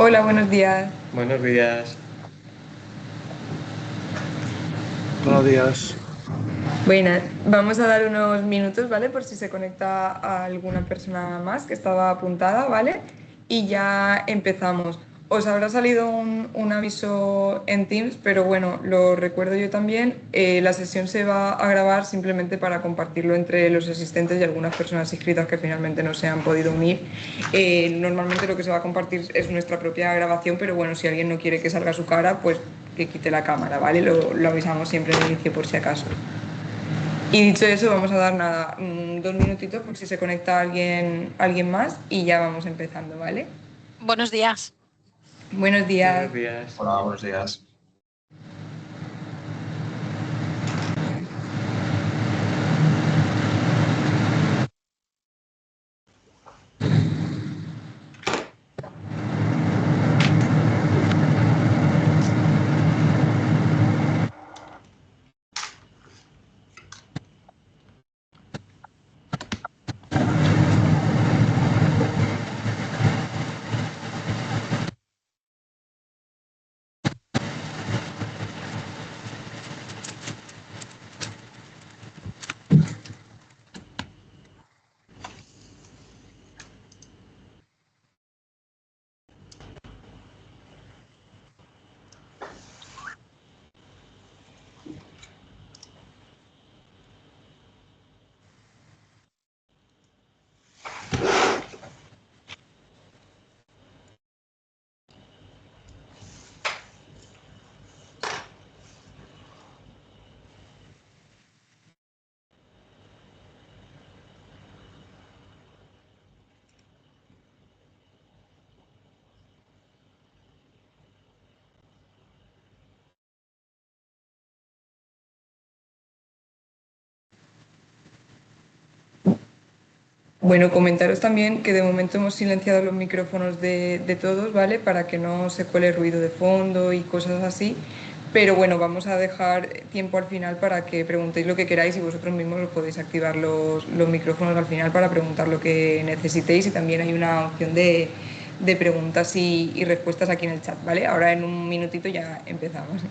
Hola, buenos días. Buenos días. Buenos días. Buenas. Vamos a dar unos minutos, ¿vale? Por si se conecta a alguna persona más que estaba apuntada, ¿vale? Y ya empezamos. Os habrá salido un aviso en Teams, pero bueno, lo recuerdo yo también. La sesión se va a grabar simplemente para compartirlo entre los asistentes y algunas personas inscritas que finalmente no se han podido unir. Normalmente lo que se va a compartir es nuestra propia grabación, pero bueno, si alguien no quiere que salga su cara, pues que quite la cámara, ¿vale? Lo avisamos siempre al inicio por si acaso. Y dicho eso, vamos a dar nada, 2 minutitos por si se conecta alguien más y ya vamos empezando, ¿vale? Buenos días. Buenos días. Buenos días. Hola, buenos días. Bueno, comentaros también que de momento hemos silenciado los micrófonos de todos, ¿vale? Para que no se cuele ruido de fondo y cosas así. Pero bueno, vamos a dejar tiempo al final para que preguntéis lo que queráis y vosotros mismos os podéis activar los micrófonos al final para preguntar lo que necesitéis y también hay una opción de preguntas y respuestas aquí en el chat, ¿vale? Ahora en un minutito ya empezamos.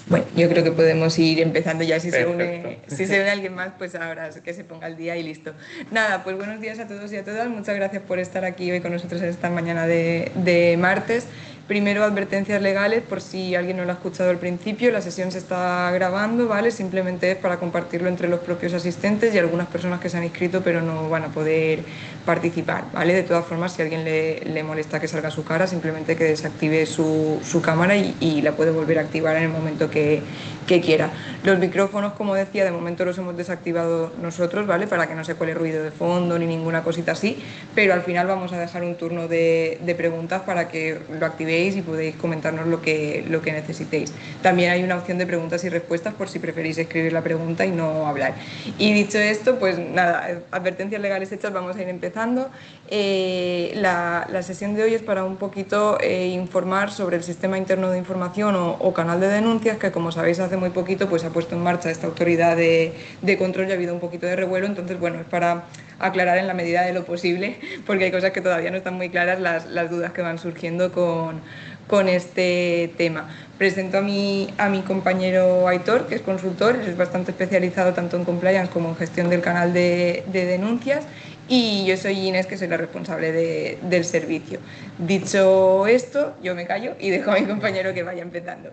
Bueno, yo creo que podemos ir empezando ya. Perfecto. Si se une alguien más, pues ahora que se ponga el día y listo. Nada, pues buenos días a todos y a todas. Muchas gracias por estar aquí hoy con nosotros en esta mañana de martes. Primero, advertencias legales por si alguien no lo ha escuchado al principio. La sesión se está grabando, ¿vale? Simplemente es para compartirlo entre los propios asistentes y algunas personas que se han inscrito pero no van a poder participar, ¿vale? De todas formas, si a alguien le molesta que salga su cara, simplemente que desactive su cámara y la puede volver a activar en el momento que quiera. Los micrófonos, como decía, de momento los hemos desactivado nosotros, ¿vale? Para que no se cuele ruido de fondo ni ninguna cosita así, pero al final vamos a dejar un turno de preguntas para que lo activéis y podéis comentarnos lo que necesitéis. También hay una opción de preguntas y respuestas por si preferís escribir la pregunta y no hablar. Y dicho esto, pues nada, advertencias legales hechas, vamos a ir empezando. La sesión de hoy es para un poquito informar sobre el sistema interno de información o canal de denuncias que, como sabéis, hace muy poquito pues ha puesto en marcha esta autoridad de control y ha habido un poquito de revuelo. Entonces, bueno, es para aclarar en la medida de lo posible, porque hay cosas que todavía no están muy claras, las dudas que van surgiendo con este tema. Presento a mi compañero Aitor, que es consultor, es bastante especializado tanto en compliance como en gestión del canal de denuncias, y yo soy Inés, que soy la responsable del servicio. Dicho esto, yo me callo y dejo a mi compañero que vaya empezando.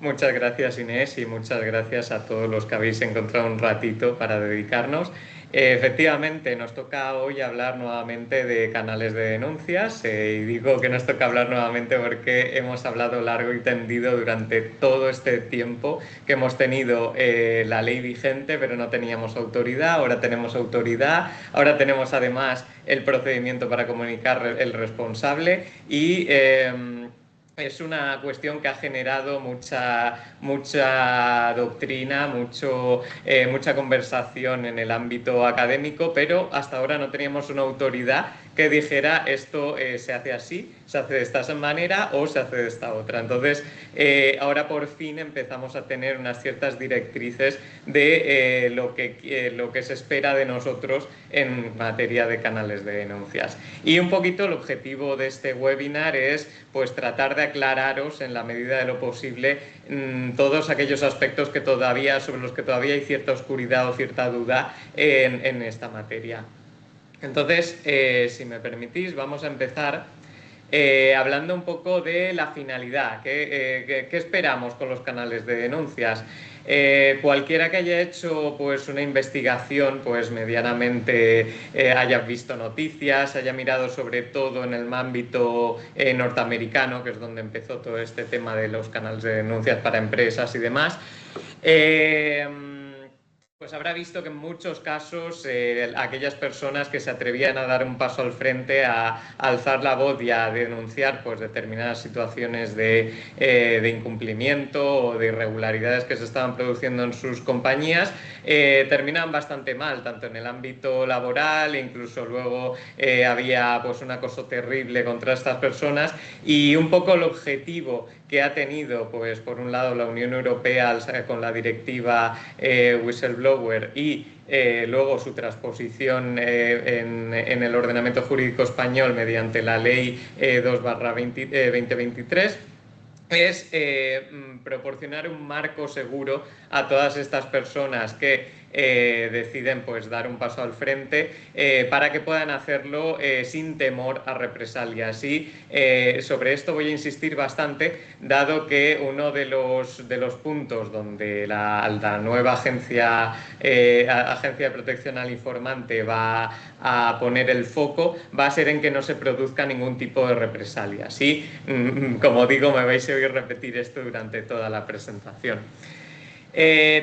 Muchas gracias, Inés, y muchas gracias a todos los que habéis encontrado un ratito para dedicarnos. Efectivamente, nos toca hoy hablar nuevamente de canales de denuncias y digo que nos toca hablar nuevamente porque hemos hablado largo y tendido durante todo este tiempo que hemos tenido la ley vigente, pero no teníamos autoridad. Ahora tenemos autoridad, ahora tenemos además el procedimiento para comunicar el responsable y es una cuestión que ha generado mucha doctrina, mucha conversación en el ámbito académico, pero hasta ahora no teníamos una autoridad que dijera esto se hace así, se hace de esta manera o se hace de esta otra. Entonces, ahora por fin empezamos a tener unas ciertas directrices de lo que se espera de nosotros en materia de canales de denuncias. Y un poquito el objetivo de este webinar es pues tratar de aclararos en la medida de lo posible todos aquellos aspectos sobre los que todavía hay cierta oscuridad o cierta duda en esta materia. Entonces, si me permitís, vamos a empezar hablando un poco de la finalidad. ¿Qué esperamos con los canales de denuncias? Cualquiera que haya hecho pues, una investigación pues, medianamente haya visto noticias, haya mirado sobre todo en el ámbito norteamericano, que es donde empezó todo este tema de los canales de denuncias para empresas y demás, pues habrá visto que en muchos casos aquellas personas que se atrevían a dar un paso al frente, a alzar la voz y a denunciar pues, determinadas situaciones de incumplimiento o de irregularidades que se estaban produciendo en sus compañías, terminaban bastante mal, tanto en el ámbito laboral, incluso luego había pues, un acoso terrible contra estas personas y un poco el objetivo que ha tenido, pues por un lado la Unión Europea con la directiva Whistleblower y luego su transposición en el ordenamiento jurídico español mediante la Ley 2/2023, es proporcionar un marco seguro a todas estas personas que deciden pues, dar un paso al frente para que puedan hacerlo sin temor a represalias. Y sobre esto voy a insistir bastante, dado que uno de los puntos donde la nueva Agencia de Protección al Informante va a poner el foco va a ser en que no se produzca ningún tipo de represalias. Y, como digo, me vais a oír repetir esto durante toda la presentación.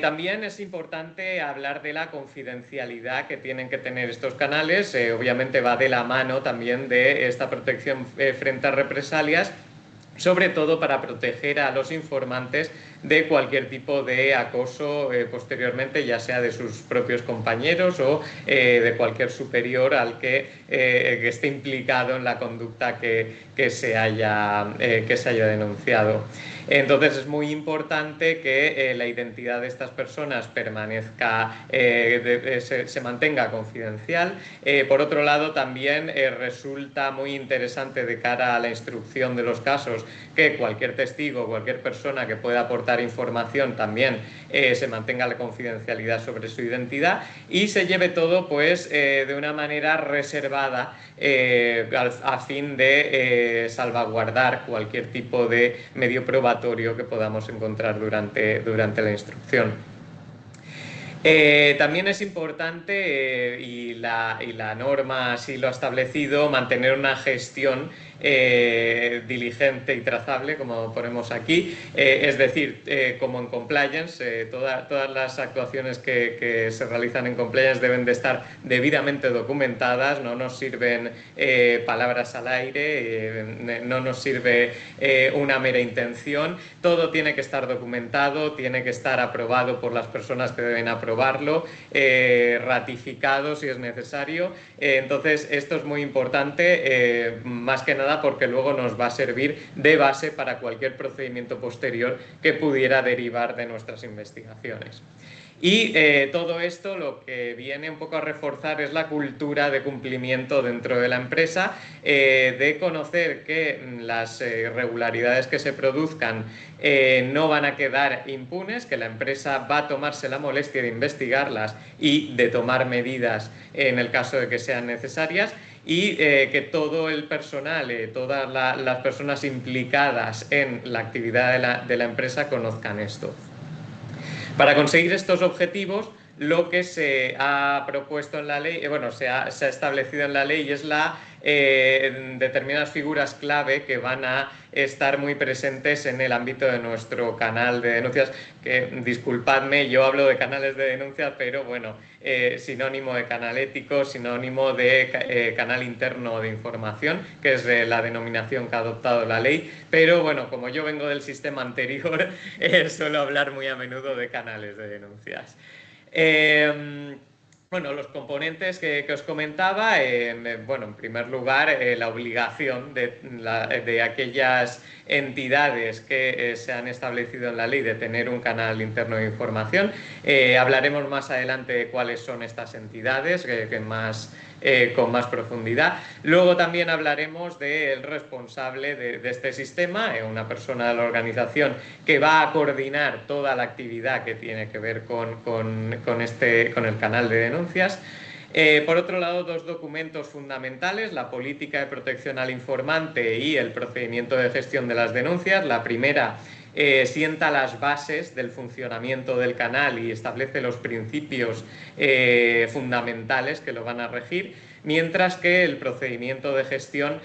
También es importante hablar de la confidencialidad que tienen que tener estos canales. Obviamente va de la mano también de esta protección frente a represalias, sobre todo para proteger a los informantes de cualquier tipo de acoso posteriormente, ya sea de sus propios compañeros o de cualquier superior al que esté implicado en la conducta que se haya denunciado. Entonces es muy importante que la identidad de estas personas permanezca, se mantenga confidencial. Por otro lado, también resulta muy interesante de cara a la instrucción de los casos que cualquier testigo, cualquier persona que pueda aportar información también se mantenga la confidencialidad sobre su identidad y se lleve todo pues, de una manera reservada a fin de salvaguardar cualquier tipo de medio probatorio que podamos encontrar durante la instrucción. También es importante, y la norma así lo ha establecido, mantener una gestión diligente y trazable, como ponemos aquí, es decir, como en compliance, todas las actuaciones que se realizan en compliance deben de estar debidamente documentadas. No nos sirven palabras al aire, no nos sirve una mera intención, todo tiene que estar documentado, tiene que estar aprobado por las personas que deben aprobarlo, ratificado si es necesario. Entonces esto es muy importante, más que nada porque luego nos va a servir de base para cualquier procedimiento posterior que pudiera derivar de nuestras investigaciones. Y todo esto lo que viene un poco a reforzar es la cultura de cumplimiento dentro de la empresa, de conocer que las irregularidades que se produzcan no van a quedar impunes, que la empresa va a tomarse la molestia de investigarlas y de tomar medidas en el caso de que sean necesarias, y que todo el personal, todas las personas implicadas en la actividad de la empresa conozcan esto. Para conseguir estos objetivos, lo que se ha propuesto en la ley, bueno, se ha establecido en la ley es determinadas figuras clave que van a estar muy presentes en el ámbito de nuestro canal de denuncias, que disculpadme, yo hablo de canales de denuncias, pero bueno, sinónimo de canal ético, sinónimo de canal interno de información, que es la denominación que ha adoptado la ley, pero bueno, como yo vengo del sistema anterior, suelo hablar muy a menudo de canales de denuncias. Bueno, los componentes que os comentaba, bueno, en primer lugar, la obligación de aquellas entidades que se han establecido en la ley de tener un canal interno de información. Hablaremos más adelante de cuáles son estas entidades, con más profundidad. Luego también hablaremos del responsable de este sistema, una persona de la organización que va a coordinar toda la actividad que tiene que ver con el canal de denuncias. Por otro lado, dos documentos fundamentales, la política de protección al informante y el procedimiento de gestión de las denuncias. La primera sienta las bases del funcionamiento del canal y establece los principios fundamentales que lo van a regir, mientras que el procedimiento de gestión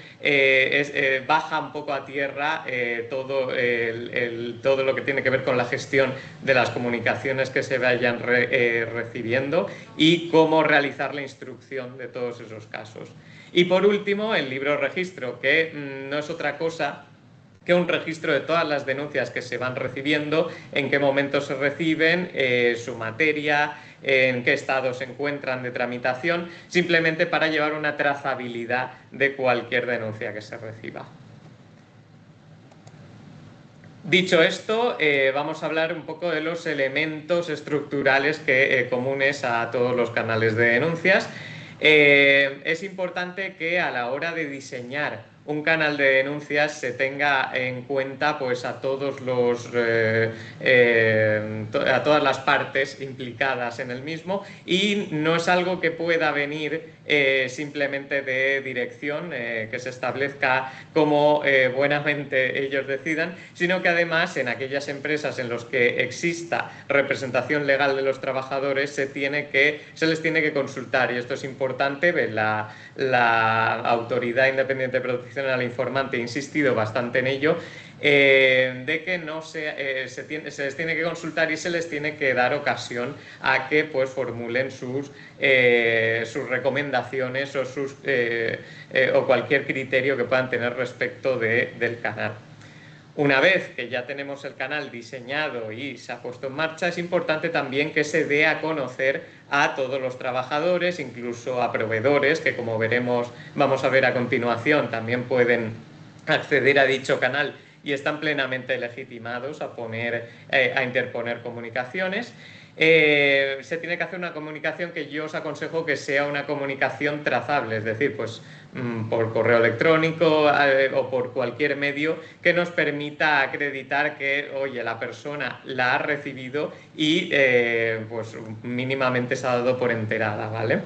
baja un poco a tierra todo lo que tiene que ver con la gestión de las comunicaciones que se vayan recibiendo y cómo realizar la instrucción de todos esos casos. Y por último, el libro registro, que no es otra cosa que un registro de todas las denuncias que se van recibiendo, en qué momento se reciben, su materia, en qué estado se encuentran de tramitación, simplemente para llevar una trazabilidad de cualquier denuncia que se reciba. Dicho esto, vamos a hablar un poco de los elementos estructurales comunes a todos los canales de denuncias. Es importante que a la hora de diseñar un canal de denuncias se tenga en cuenta pues a todas las partes implicadas en el mismo, y no es algo que pueda venir simplemente de dirección, que se establezca como buenamente ellos decidan, sino que además en aquellas empresas en las que exista representación legal de los trabajadores se les tiene que consultar, y esto es importante. La Autoridad Independiente de Protección al Informante ha insistido bastante en ello, de que se les tiene que consultar y se les tiene que dar ocasión a que pues formulen sus recomendaciones o cualquier criterio que puedan tener respecto del canal. Una vez que ya tenemos el canal diseñado y se ha puesto en marcha, es importante también que se dé a conocer a todos los trabajadores, incluso a proveedores, que como vamos a ver a continuación, también pueden acceder a dicho canal y están plenamente legitimados a interponer comunicaciones. Se tiene que hacer una comunicación que yo os aconsejo que sea una comunicación trazable, es decir, pues por correo electrónico o por cualquier medio que nos permita acreditar que, oye, la persona la ha recibido y pues mínimamente se ha dado por enterada, ¿vale?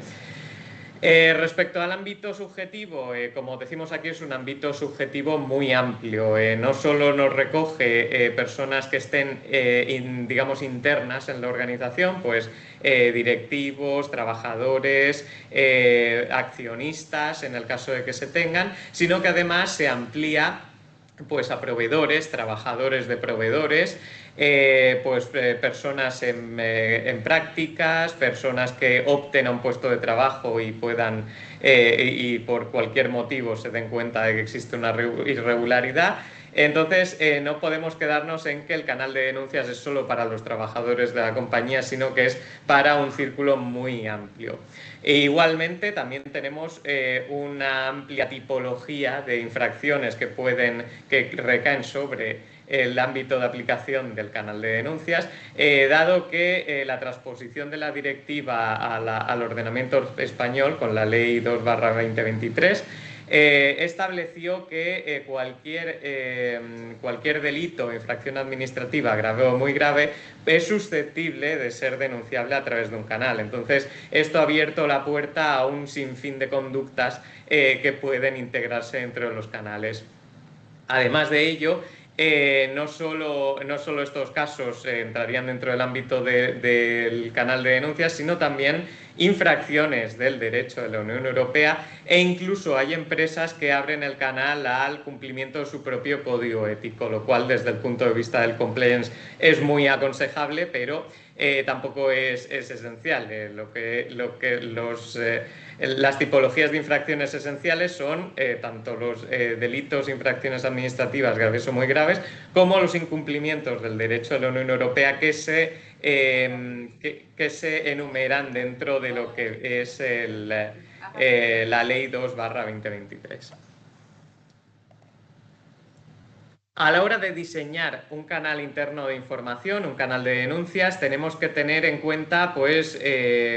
Respecto al ámbito subjetivo, como decimos aquí, es un ámbito subjetivo muy amplio. No solo nos recoge personas que estén, digamos, internas en la organización, pues directivos, trabajadores, accionistas, en el caso de que se tengan, sino que además se amplía pues a proveedores, trabajadores de proveedores, personas en prácticas, personas que opten a un puesto de trabajo y puedan y por cualquier motivo se den cuenta de que existe una irregularidad. Entonces, no podemos quedarnos en que el canal de denuncias es solo para los trabajadores de la compañía, sino que es para un círculo muy amplio. E igualmente, también tenemos una amplia tipología de infracciones que recaen sobre el ámbito de aplicación del canal de denuncias, dado que la transposición de la directiva al ordenamiento español con la Ley 2/2023 estableció que cualquier delito o infracción administrativa grave o muy grave es susceptible de ser denunciable a través de un canal. Entonces, esto ha abierto la puerta a un sinfín de conductas que pueden integrarse dentro de los canales. Además de ello, no solo estos casos entrarían dentro del ámbito del canal de denuncias, sino también infracciones del derecho de la Unión Europea, e incluso hay empresas que abren el canal al cumplimiento de su propio código ético, lo cual desde el punto de vista del compliance es muy aconsejable, pero tampoco es esencial. Las tipologías de infracciones esenciales son tanto los delitos, infracciones administrativas graves o muy graves, como los incumplimientos del derecho de la Unión Europea que se enumeran dentro de lo que es la Ley 2/2023. A la hora de diseñar un canal interno de información, un canal de denuncias, tenemos que tener en cuenta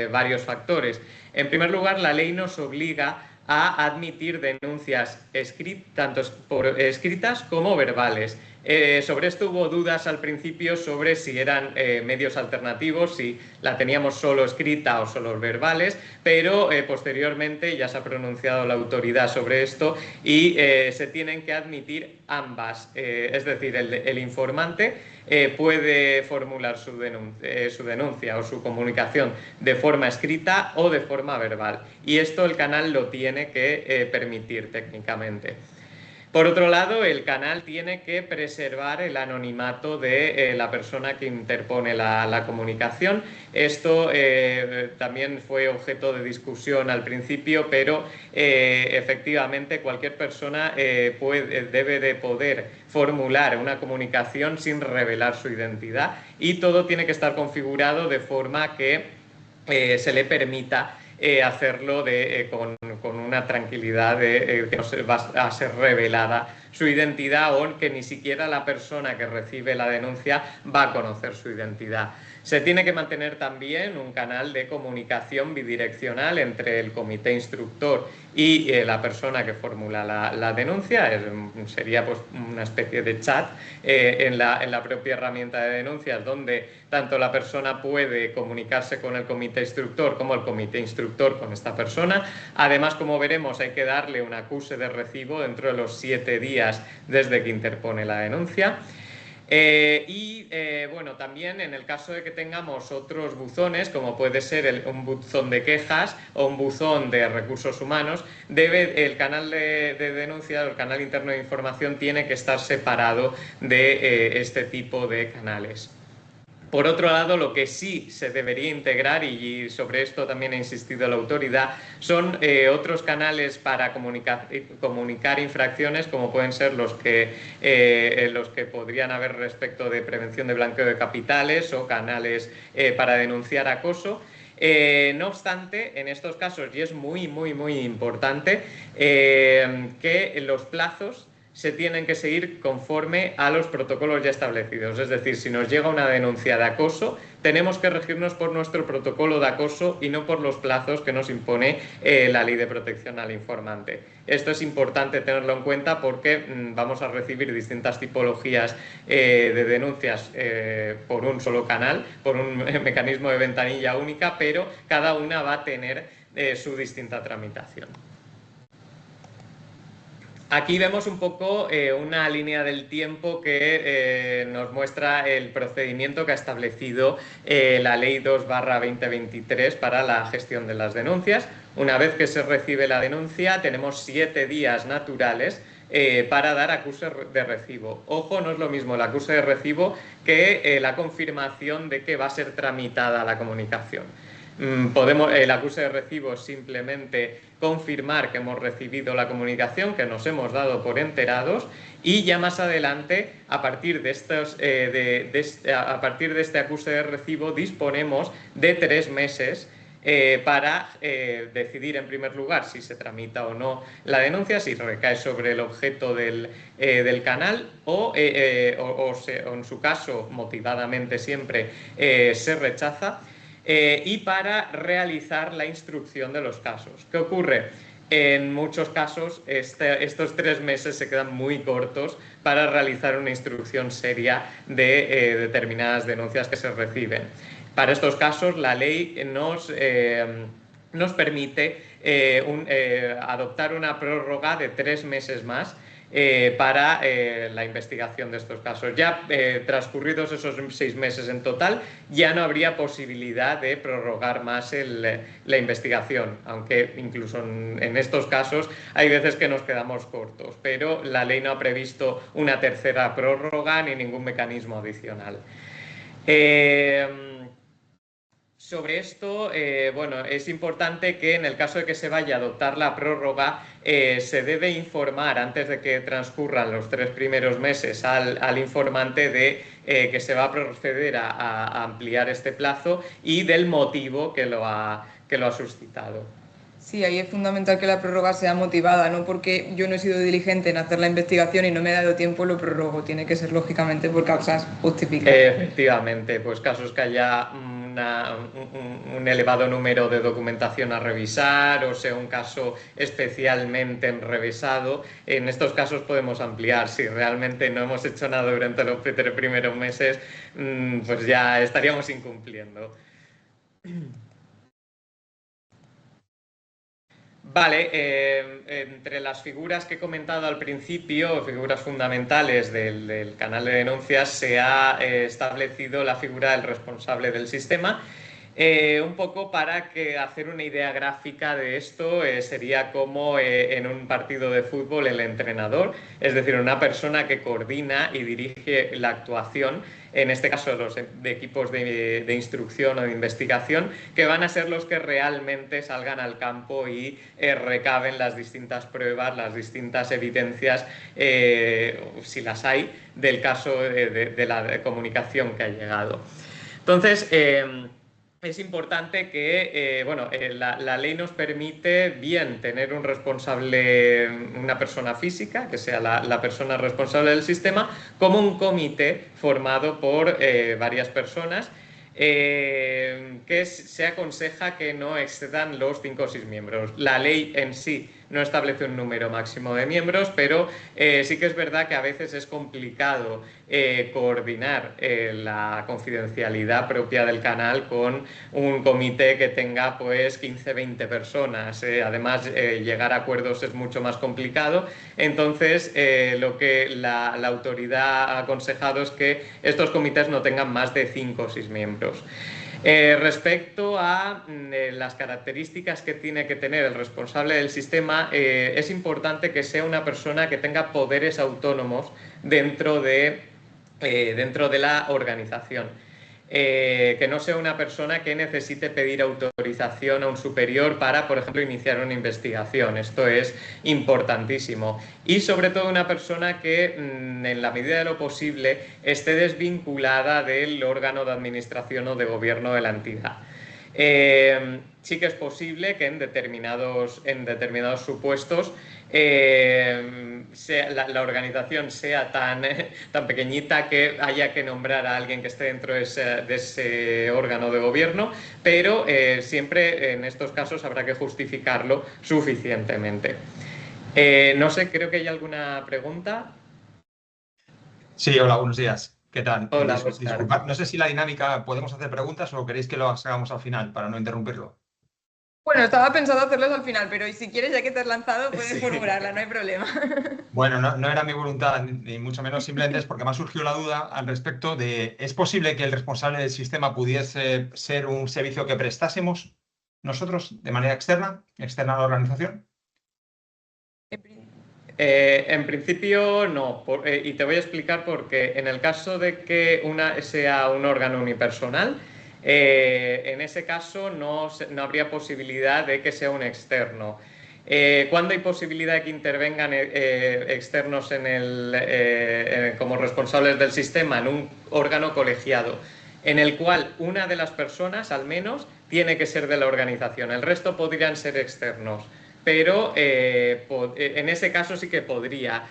varios factores. En primer lugar, la ley nos obliga a admitir denuncias tanto escritas como verbales. Sobre esto hubo dudas al principio sobre si eran medios alternativos, si la teníamos solo escrita o solo verbales, pero posteriormente ya se ha pronunciado la autoridad sobre esto y se tienen que admitir ambas. Es decir, el informante puede formular su denuncia o su comunicación de forma escrita o de forma verbal, y esto el canal lo tiene que permitir técnicamente. Por otro lado, el canal tiene que preservar el anonimato de la persona que interpone la comunicación. Esto también fue objeto de discusión al principio, pero efectivamente cualquier persona debe de poder formular una comunicación sin revelar su identidad, y todo tiene que estar configurado de forma que se le permita hacerlo con una tranquilidad de que no va a ser revelada su identidad, o que ni siquiera la persona que recibe la denuncia va a conocer su identidad. Se tiene que mantener también un canal de comunicación bidireccional entre el comité instructor y la persona que formula la denuncia. Sería pues una especie de chat en la propia herramienta de denuncias, donde tanto la persona puede comunicarse con el comité instructor como el comité instructor con esta persona. Además, como veremos, hay que darle un acuse de recibo dentro de los 7 días desde que interpone la denuncia. Bueno, también en el caso de que tengamos otros buzones, como puede ser un buzón de quejas o un buzón de recursos humanos, el canal de denuncia o el canal interno de información tiene que estar separado de este tipo de canales. Por otro lado, lo que sí se debería integrar, y sobre esto también ha insistido la autoridad, son otros canales para comunicar infracciones, como pueden ser los que podrían haber respecto de prevención de blanqueo de capitales, o canales para denunciar acoso. No obstante, en estos casos, y es muy importante, que los plazos se tienen que seguir conforme a los protocolos ya establecidos. Es decir, si nos llega una denuncia de acoso, tenemos que regirnos por nuestro protocolo de acoso y no por los plazos que nos impone la Ley de Protección al Informante. Esto es importante tenerlo en cuenta, porque vamos a recibir distintas tipologías de denuncias por un solo canal, por un mecanismo de ventanilla única, pero cada una va a tener su distinta tramitación. Aquí vemos un poco una línea del tiempo que nos muestra el procedimiento que ha establecido la Ley 2/2023 para la gestión de las denuncias. Una vez que se recibe la denuncia, tenemos 7 días naturales para dar acuse de recibo. Ojo, no es lo mismo el acuse de recibo que la confirmación de que va a ser tramitada la comunicación. El acuse de recibo es simplemente confirmar que hemos recibido la comunicación, que nos hemos dado por enterados, y ya más adelante, a partir de este acuse de recibo, disponemos de 3 meses para decidir, en primer lugar, si se tramita o no la denuncia, si recae sobre el objeto del canal o en su caso, motivadamente siempre, se rechaza. Y para realizar la instrucción de los casos. ¿Qué ocurre? En muchos casos estos 3 meses se quedan muy cortos para realizar una instrucción seria de determinadas denuncias que se reciben. Para estos casos, la ley nos permite adoptar una prórroga de 3 meses más, para la investigación de estos casos. Ya transcurridos esos 6 meses en total, ya no habría posibilidad de prorrogar más la investigación, aunque incluso en estos casos hay veces que nos quedamos cortos, pero la ley no ha previsto una tercera prórroga ni ningún mecanismo adicional. Sobre esto, bueno, es importante que en el caso de que se vaya a adoptar la prórroga, se debe informar antes de que transcurran los 3 primeros meses al informante de que se va a proceder a ampliar este plazo y del motivo que lo ha suscitado. Sí, ahí es fundamental que la prórroga sea motivada, no porque yo no he sido diligente en hacer la investigación y no me he dado tiempo, lo prorrogo. Tiene que ser lógicamente por causas justificadas. Efectivamente, pues casos que haya un elevado número de documentación a revisar, o sea, un caso especialmente enrevesado. En estos casos podemos ampliar. Si realmente no hemos hecho nada durante los 3 primeros meses, pues ya estaríamos incumpliendo. Vale, entre las figuras que he comentado al principio, figuras fundamentales del canal de denuncias, se ha establecido la figura del responsable del sistema. Un poco para hacer una idea gráfica de esto, sería como en un partido de fútbol el entrenador, es decir, una persona que coordina y dirige la actuación, en este caso los de equipos de instrucción o de investigación, que van a ser los que realmente salgan al campo y recaben las distintas pruebas, las distintas evidencias, si las hay, del caso de la comunicación que ha llegado. Entonces, es importante que la ley nos permite bien tener un responsable, una persona física, que sea la persona responsable del sistema, como un comité formado por varias personas, que se aconseja que no excedan los 5 o 6 miembros. La ley en sí no establece un número máximo de miembros, pero sí que es verdad que a veces es complicado coordinar la confidencialidad propia del canal con un comité que tenga pues 15-20 personas. Además, llegar a acuerdos es mucho más complicado. Entonces, lo que la autoridad ha aconsejado es que estos comités no tengan más de 5 o 6 miembros. Respecto a las características que tiene que tener el responsable del sistema, es importante que sea una persona que tenga poderes autónomos dentro de la organización. Que no sea una persona que necesite pedir autorización a un superior para, por ejemplo, iniciar una investigación. Esto es importantísimo. Y sobre todo una persona que, en la medida de lo posible, esté desvinculada del órgano de administración o de gobierno de la entidad. Sí que es posible que en determinados supuestos la organización sea tan pequeñita que haya que nombrar a alguien que esté dentro de ese órgano de gobierno, pero siempre en estos casos habrá que justificarlo suficientemente. No sé, creo que hay alguna pregunta. Sí, hola, buenos días. ¿Qué tal? Hola, Óscar. Disculpad, no sé si la dinámica podemos hacer preguntas o queréis que lo hagamos al final para no interrumpirlo. Bueno, estaba pensado hacerlos al final, pero si quieres, ya que te has lanzado, puedes formularla, no hay problema. Bueno, no era mi voluntad, ni mucho menos, simplemente es porque me ha surgido la duda al respecto de, ¿es posible que el responsable del sistema pudiese ser un servicio que prestásemos nosotros de manera externa a la organización? En principio no, y te voy a explicar por qué. En el caso de que sea un órgano unipersonal, en ese caso no habría posibilidad de que sea un externo. ¿Cuándo hay posibilidad de que intervengan externos como responsables del sistema? En un órgano colegiado, en el cual una de las personas, al menos, tiene que ser de la organización. El resto podrían ser externos. Pero en ese caso sí que podría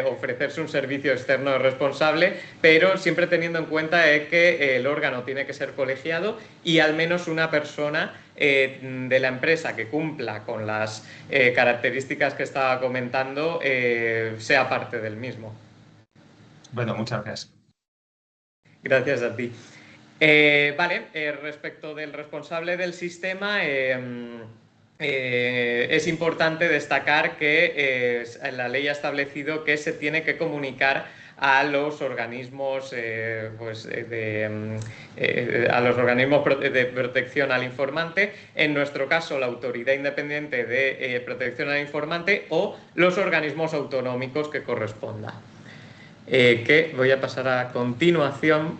ofrecerse un servicio externo responsable, pero siempre teniendo en cuenta que el órgano tiene que ser colegiado y al menos una persona de la empresa que cumpla con las características que estaba comentando sea parte del mismo. Bueno, muchas gracias. Gracias a ti. Vale, respecto del responsable del sistema, es importante destacar que la ley ha establecido que se tiene que comunicar a los organismos, a los organismos de protección al informante, en nuestro caso la Autoridad Independiente de Protección al Informante o los organismos autonómicos que corresponda. Que voy a pasar a continuación.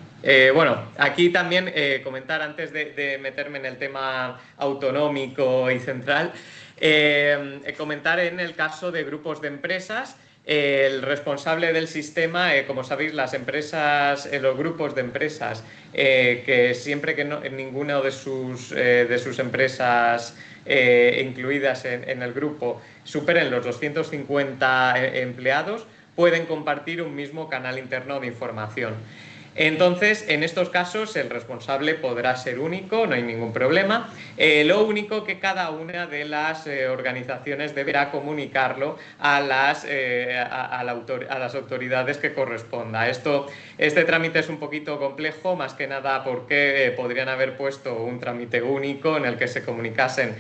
Bueno, aquí también comentar antes de meterme en el tema autonómico y central, comentar en el caso de grupos de empresas. El responsable del sistema, como sabéis, las empresas, los grupos de empresas, que siempre que ninguna de sus empresas incluidas en el grupo superen los 250 empleados, pueden compartir un mismo canal interno de información. Entonces, en estos casos, el responsable podrá ser único, no hay ningún problema. Lo único que cada una de las organizaciones deberá comunicarlo a las autoridades que corresponda. Este trámite es un poquito complejo, más que nada porque podrían haber puesto un trámite único en el que se comunicasen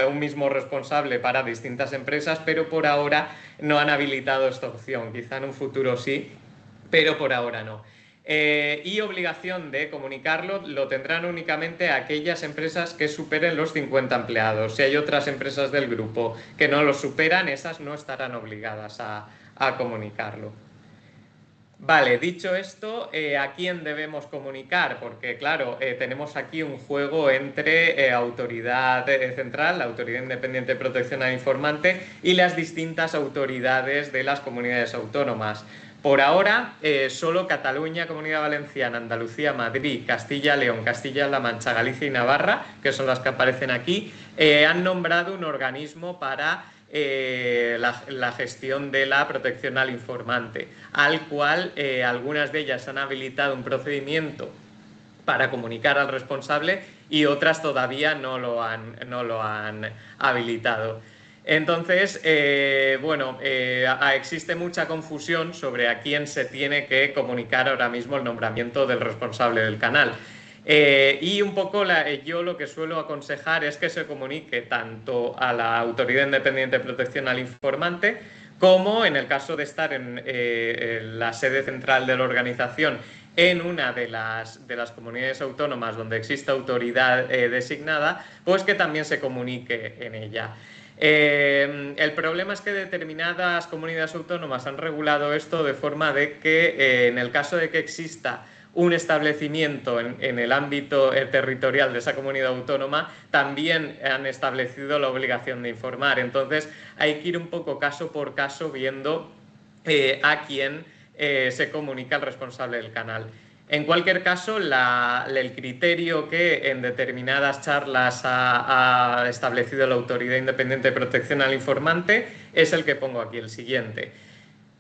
un mismo responsable para distintas empresas, pero por ahora no han habilitado esta opción. Quizá en un futuro sí, pero por ahora no. Y obligación de comunicarlo lo tendrán únicamente aquellas empresas que superen los 50 empleados. Si hay otras empresas del grupo que no los superan, esas no estarán obligadas a comunicarlo. Vale, dicho esto, ¿a quién debemos comunicar? Porque, claro, tenemos aquí un juego entre autoridad central, la Autoridad Independiente de Protección al Informante, y las distintas autoridades de las comunidades autónomas. Por ahora, solo Cataluña, Comunidad Valenciana, Andalucía, Madrid, Castilla, León, Castilla-La Mancha, Galicia y Navarra, que son las que aparecen aquí, han nombrado un organismo para la gestión de la protección al informante, al cual algunas de ellas han habilitado un procedimiento para comunicar al responsable y otras todavía no lo han habilitado. Entonces, existe mucha confusión sobre a quién se tiene que comunicar ahora mismo el nombramiento del responsable del canal. Y un poco yo lo que suelo aconsejar es que se comunique tanto a la Autoridad Independiente de Protección al Informante como, en el caso de estar en la sede central de la organización, en una de las comunidades autónomas donde existe autoridad designada, pues que también se comunique en ella. El problema es que determinadas comunidades autónomas han regulado esto de forma de que en el caso de que exista un establecimiento en el ámbito territorial de esa comunidad autónoma, también han establecido la obligación de informar. Entonces hay que ir un poco caso por caso viendo a quién se comunica el responsable del canal. En cualquier caso, el criterio que en determinadas charlas ha establecido la Autoridad Independiente de Protección al Informante es el que pongo aquí, el siguiente.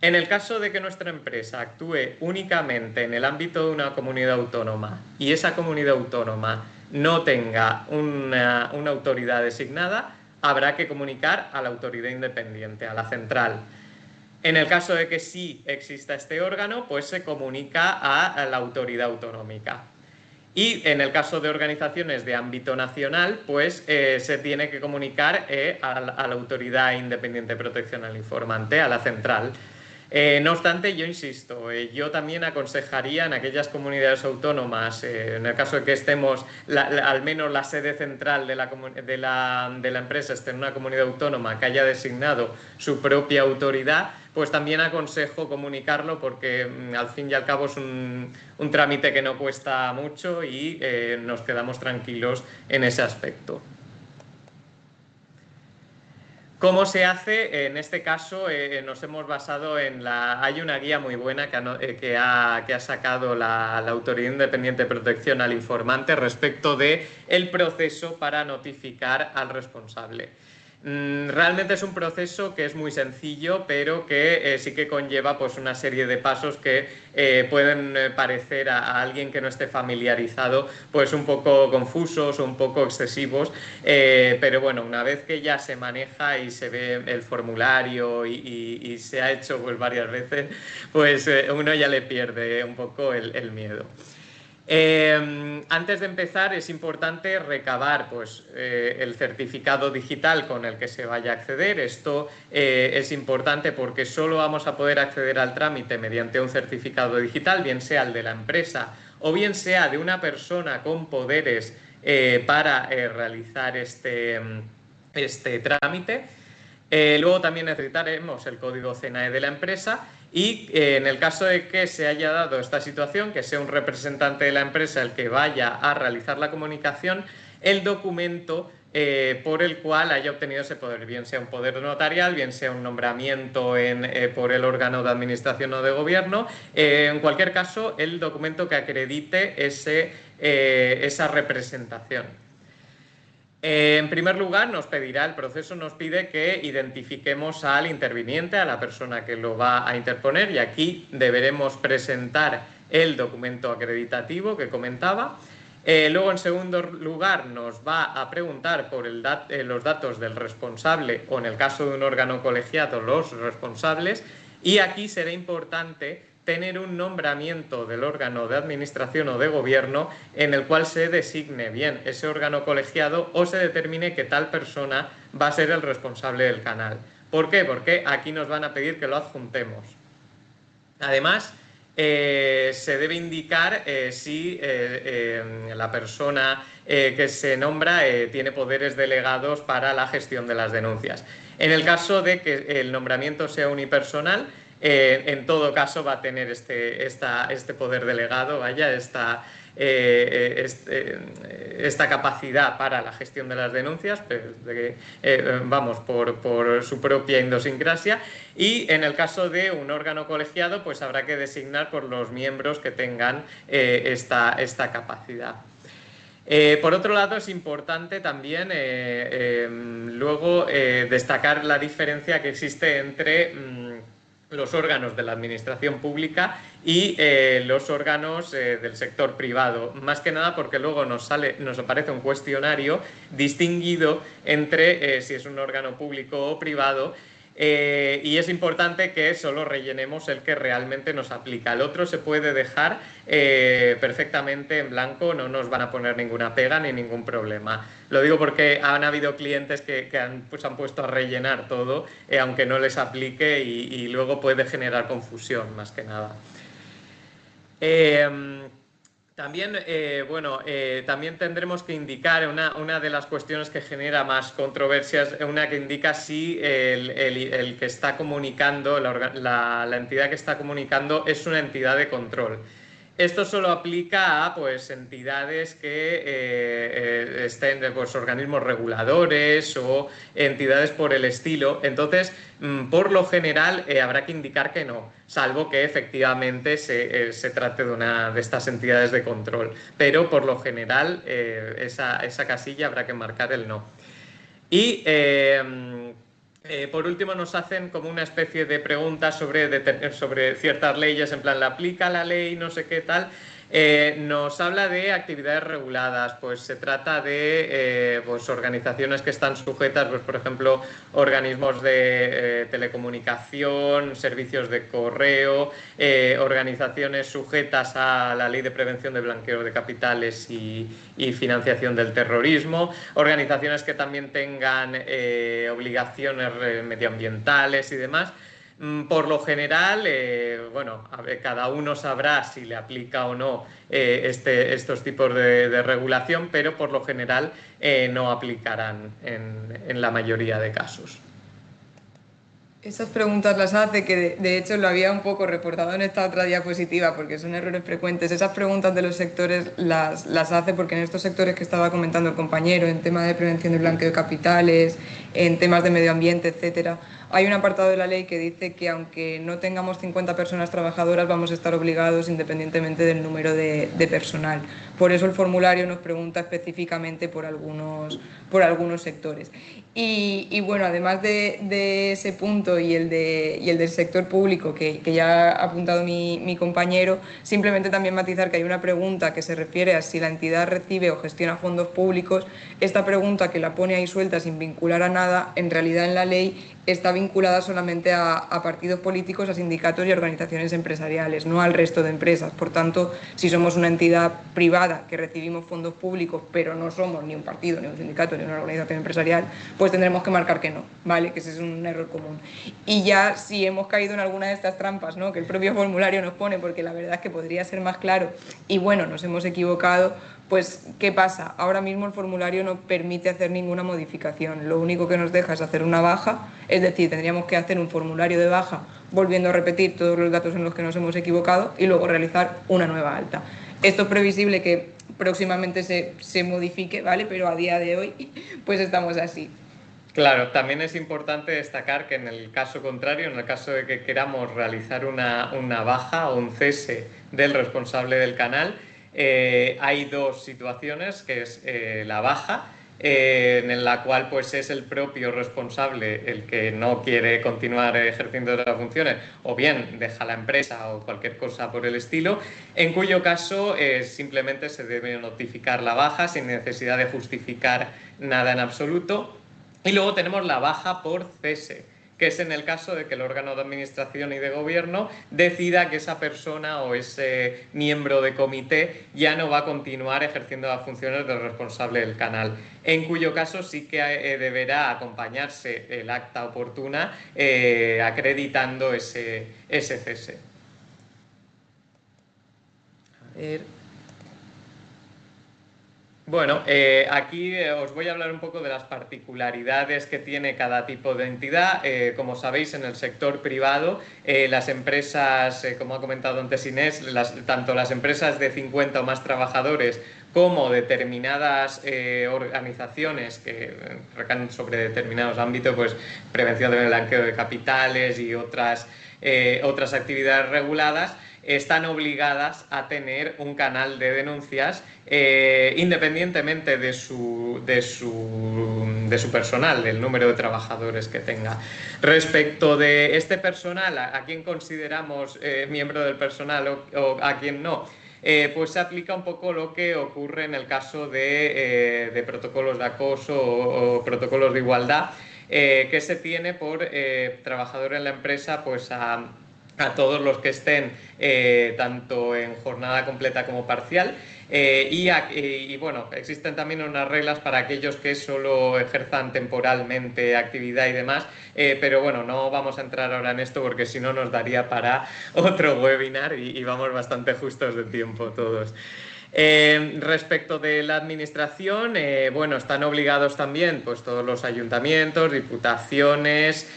En el caso de que nuestra empresa actúe únicamente en el ámbito de una comunidad autónoma y esa comunidad autónoma no tenga una autoridad designada, habrá que comunicar a la autoridad independiente, a la central. En el caso de que sí exista este órgano, pues se comunica a la autoridad autonómica. Y en el caso de organizaciones de ámbito nacional, pues se tiene que comunicar a la Autoridad Independiente de Protección al Informante, a la central. No obstante, yo insisto, yo también aconsejaría en aquellas comunidades autónomas, en el caso de que estemos, al menos la sede central de la empresa esté en una comunidad autónoma que haya designado su propia autoridad, pues también aconsejo comunicarlo porque al fin y al cabo es un trámite que no cuesta mucho y nos quedamos tranquilos en ese aspecto. ¿Cómo se hace? En este caso nos hemos basado hay una guía muy buena que ha sacado la Autoridad Independiente de Protección al Informante respecto del proceso para notificar al responsable. Realmente es un proceso que es muy sencillo, pero que sí que conlleva pues, una serie de pasos que pueden parecer a alguien que no esté familiarizado pues un poco confusos o un poco excesivos, pero bueno, una vez que ya se maneja y se ve el formulario y se ha hecho pues, varias veces, pues uno ya le pierde un poco el miedo. Antes de empezar es importante recabar pues, el certificado digital con el que se vaya a acceder. Esto es importante porque solo vamos a poder acceder al trámite mediante un certificado digital, bien sea el de la empresa o bien sea de una persona con poderes para realizar este trámite. Luego también necesitaremos el código CNAE de la empresa y en el caso de que se haya dado esta situación, que sea un representante de la empresa el que vaya a realizar la comunicación, el documento por el cual haya obtenido ese poder, bien sea un poder notarial, bien sea un nombramiento por el órgano de administración o de gobierno, en cualquier caso el documento que acredite esa representación. En primer lugar, el proceso nos pide que identifiquemos al interviniente, a la persona que lo va a interponer, y aquí deberemos presentar el documento acreditativo que comentaba. Luego, en segundo lugar, nos va a preguntar por los datos del responsable o, en el caso de un órgano colegiado, los responsables, y aquí será importante tener un nombramiento del órgano de administración o de gobierno en el cual se designe bien ese órgano colegiado o se determine que tal persona va a ser el responsable del canal. ¿Por qué? Porque aquí nos van a pedir que lo adjuntemos. Además, se debe indicar si la persona que se nombra tiene poderes delegados para la gestión de las denuncias. En el caso de que el nombramiento sea unipersonal, en todo caso va a tener este poder delegado, esta capacidad para la gestión de las denuncias, por su propia idiosincrasia, y en el caso de un órgano colegiado pues habrá que designar por los miembros que tengan esta capacidad. Por otro lado, es importante también luego destacar la diferencia que existe entre los órganos de la administración pública y los órganos del sector privado, más que nada porque luego nos aparece un cuestionario distinguido entre si es un órgano público o privado, y es importante que solo rellenemos el que realmente nos aplica. El otro se puede dejar perfectamente en blanco, no nos van a poner ninguna pega ni ningún problema. Lo digo porque han habido clientes que han puesto a rellenar todo, aunque no les aplique, y luego puede generar confusión, más que nada. También, también tendremos que indicar una de las cuestiones que genera más controversias, una que indica si el que está comunicando, la entidad que está comunicando es una entidad de control. Esto solo aplica a entidades que estén organismos reguladores o entidades por el estilo. Entonces, por lo general, habrá que indicar que no, salvo que efectivamente se trate de una de estas entidades de control. Pero por lo general, esa casilla habrá que marcar el no. Y por último, nos hacen como una especie de preguntas sobre ciertas leyes, en plan, ¿le aplica la ley? No sé qué tal. Nos habla de actividades reguladas, pues se trata de organizaciones que están sujetas, pues por ejemplo, organismos de telecomunicación, servicios de correo, organizaciones sujetas a la Ley de Prevención de Blanqueo de Capitales y financiación del terrorismo, organizaciones que también tengan obligaciones medioambientales y demás. Por lo general, cada uno sabrá si le aplica o no estos tipos de regulación, pero por lo general no aplicarán en la mayoría de casos. Esas preguntas las hace, que de hecho lo había un poco reportado en esta otra diapositiva, porque son errores frecuentes. Esas preguntas de los sectores las hace porque en estos sectores que estaba comentando el compañero, en tema de prevención de blanqueo de capitales, en temas de medio ambiente, etcétera, hay un apartado de la ley que dice que aunque no tengamos 50 personas trabajadoras, vamos a estar obligados independientemente del número de personal. Por eso el formulario nos pregunta específicamente por algunos sectores. Y bueno, además de ese punto y el del sector público que ya ha apuntado mi compañero, simplemente también matizar que hay una pregunta que se refiere a si la entidad recibe o gestiona fondos públicos. Esta pregunta, que la pone ahí suelta sin vincular a nada, en realidad en la ley está vinculada solamente a partidos políticos, a sindicatos y a organizaciones empresariales, no al resto de empresas. Por tanto, si somos una entidad privada que recibimos fondos públicos, pero no somos ni un partido, ni un sindicato, ni una organización empresarial, pues tendremos que marcar que no, ¿vale? Que ese es un error común. Y ya si hemos caído en alguna de estas trampas, ¿no?, que el propio formulario nos pone, porque la verdad es que podría ser más claro y bueno, nos hemos equivocado, pues ¿qué pasa? Ahora mismo el formulario no permite hacer ninguna modificación, lo único que nos deja es hacer una baja, es decir, tendríamos que hacer un formulario de baja volviendo a repetir todos los datos en los que nos hemos equivocado y luego realizar una nueva alta. Esto es previsible que próximamente se modifique, ¿vale? Pero a día de hoy pues estamos así. Claro, también es importante destacar que en el caso contrario, en el caso de que queramos realizar una baja o un cese del responsable del canal, hay dos situaciones, que es la baja, en la cual pues es el propio responsable el que no quiere continuar ejerciendo las funciones, o bien deja la empresa o cualquier cosa por el estilo, en cuyo caso simplemente se debe notificar la baja sin necesidad de justificar nada en absoluto. Y luego tenemos la baja por cese, que es en el caso de que el órgano de administración y de gobierno decida que esa persona o ese miembro de comité ya no va a continuar ejerciendo las funciones del responsable del canal, en cuyo caso sí que deberá acompañarse el acta oportuna acreditando ese cese. A ver. Bueno, aquí os voy a hablar un poco de las particularidades que tiene cada tipo de entidad. Como sabéis, en el sector privado, las empresas, como ha comentado antes Inés, tanto las empresas de 50 o más trabajadores como determinadas organizaciones que recaen sobre determinados ámbitos, pues prevención del blanqueo de capitales y otras actividades reguladas, están obligadas a tener un canal de denuncias independientemente de su personal, del número de trabajadores que tenga. Respecto de este personal, a quién consideramos miembro del personal o a quién no, pues se aplica un poco lo que ocurre en el caso de protocolos de acoso o protocolos de igualdad, que se tiene por trabajador en la empresa, pues a todos los que estén tanto en jornada completa como parcial, y bueno, existen también unas reglas para aquellos que solo ejerzan temporalmente actividad y demás, pero bueno, no vamos a entrar ahora en esto porque si no nos daría para otro webinar y vamos bastante justos de tiempo todos. Respecto de la administración, bueno, están obligados también pues todos los ayuntamientos, diputaciones,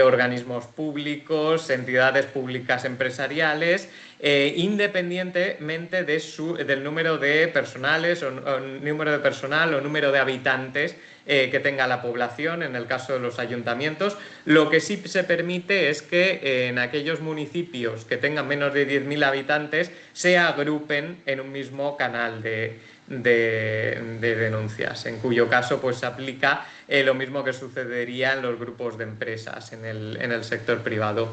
organismos públicos, entidades públicas empresariales, independientemente del número de personales o número de personal o número de habitantes que tenga la población, en el caso de los ayuntamientos. Lo que sí se permite es que en aquellos municipios que tengan menos de 10.000 habitantes se agrupen en un mismo canal de denuncias, en cuyo caso pues se aplica lo mismo que sucedería en los grupos de empresas en el sector privado.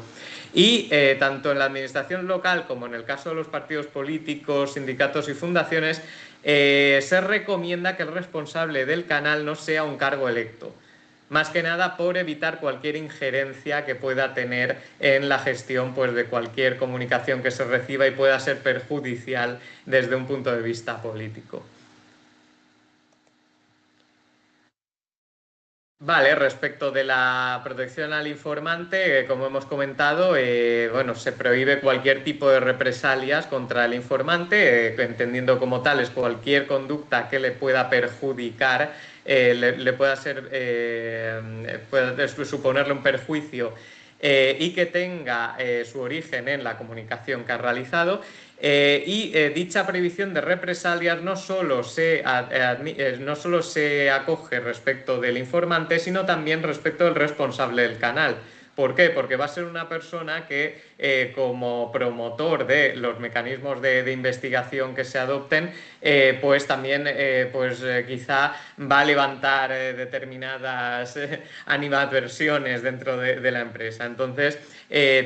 Y tanto en la administración local como en el caso de los partidos políticos, sindicatos y fundaciones, se recomienda que el responsable del canal no sea un cargo electo, más que nada por evitar cualquier injerencia que pueda tener en la gestión pues, de cualquier comunicación que se reciba y pueda ser perjudicial desde un punto de vista político. Vale, respecto de la protección al informante, como hemos comentado, bueno, se prohíbe cualquier tipo de represalias contra el informante, entendiendo como tales cualquier conducta que le pueda perjudicar, le pueda suponerle un perjuicio y que tenga su origen en la comunicación que ha realizado. Dicha prohibición de represalias no solo se acoge respecto del informante, sino también respecto del responsable del canal. ¿Por qué? Porque va a ser una persona que, como promotor de los mecanismos de investigación que se adopten, pues también quizá va a levantar determinadas animadversiones dentro de la empresa. Entonces,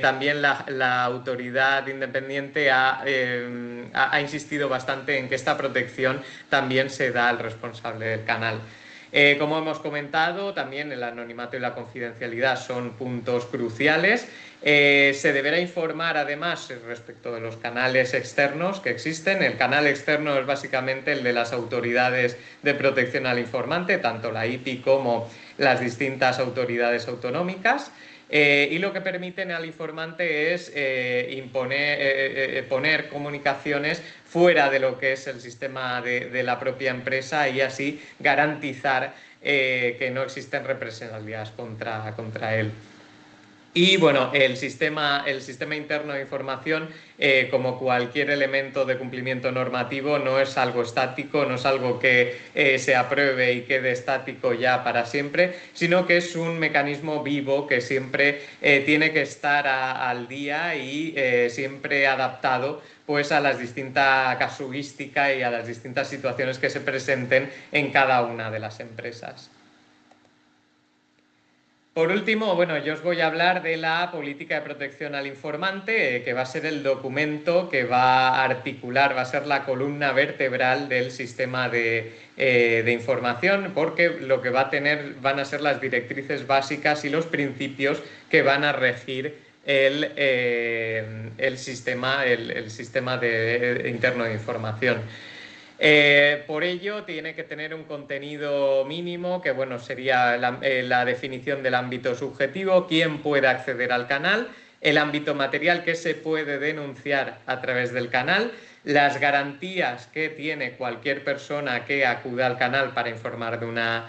también la autoridad independiente ha insistido bastante en que esta protección también se da al responsable del canal. Como hemos comentado, también el anonimato y la confidencialidad son puntos cruciales. Se deberá informar además respecto de los canales externos que existen. El canal externo es básicamente el de las autoridades de protección al informante, tanto la IPI como las distintas autoridades autonómicas. Y lo que permiten al informante es poner comunicaciones fuera de lo que es el sistema de la propia empresa y así garantizar que no existen represalias contra él. Y bueno, el sistema interno de información, como cualquier elemento de cumplimiento normativo, no es algo estático, no es algo que se apruebe y quede estático ya para siempre, sino que es un mecanismo vivo que siempre tiene que estar al día y siempre adaptado pues a la distinta casuística y a las distintas situaciones que se presenten en cada una de las empresas. Por último, bueno, yo os voy a hablar de la política de protección al informante, que va a ser el documento que va a articular, va a ser la columna vertebral del sistema de información, porque lo que va a tener van a ser las directrices básicas y los principios que van a regir el sistema interno de información. Por ello tiene que tener un contenido mínimo que bueno, sería la definición del ámbito subjetivo, quién puede acceder al canal, el ámbito material que se puede denunciar a través del canal, las garantías que tiene cualquier persona que acuda al canal para informar de una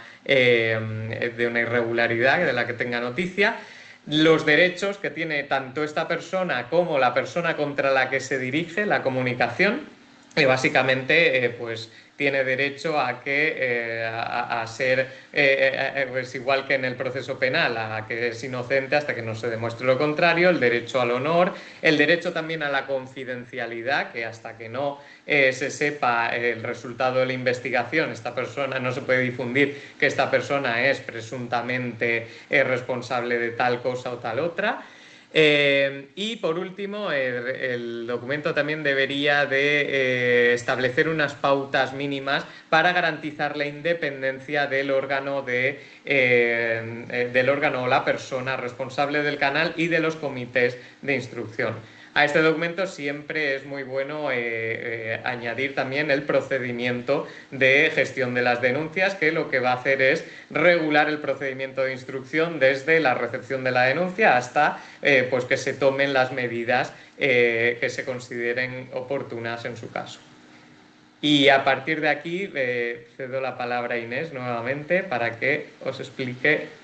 irregularidad de la que tenga noticia, los derechos que tiene tanto esta persona como la persona contra la que se dirige la comunicación. Y básicamente pues tiene derecho a ser pues igual que en el proceso penal, a que es inocente hasta que no se demuestre lo contrario, el derecho al honor, el derecho también a la confidencialidad, que hasta que no se sepa el resultado de la investigación, esta persona no se puede difundir que esta persona es presuntamente responsable de tal cosa o tal otra. Y por último, el documento también debería de establecer unas pautas mínimas para garantizar la independencia del órgano o la persona responsable del canal y de los comités de instrucción. A este documento siempre es muy bueno añadir también el procedimiento de gestión de las denuncias, que lo que va a hacer es regular el procedimiento de instrucción desde la recepción de la denuncia hasta pues que se tomen las medidas que se consideren oportunas en su caso. Y a partir de aquí cedo la palabra a Inés nuevamente para que os explique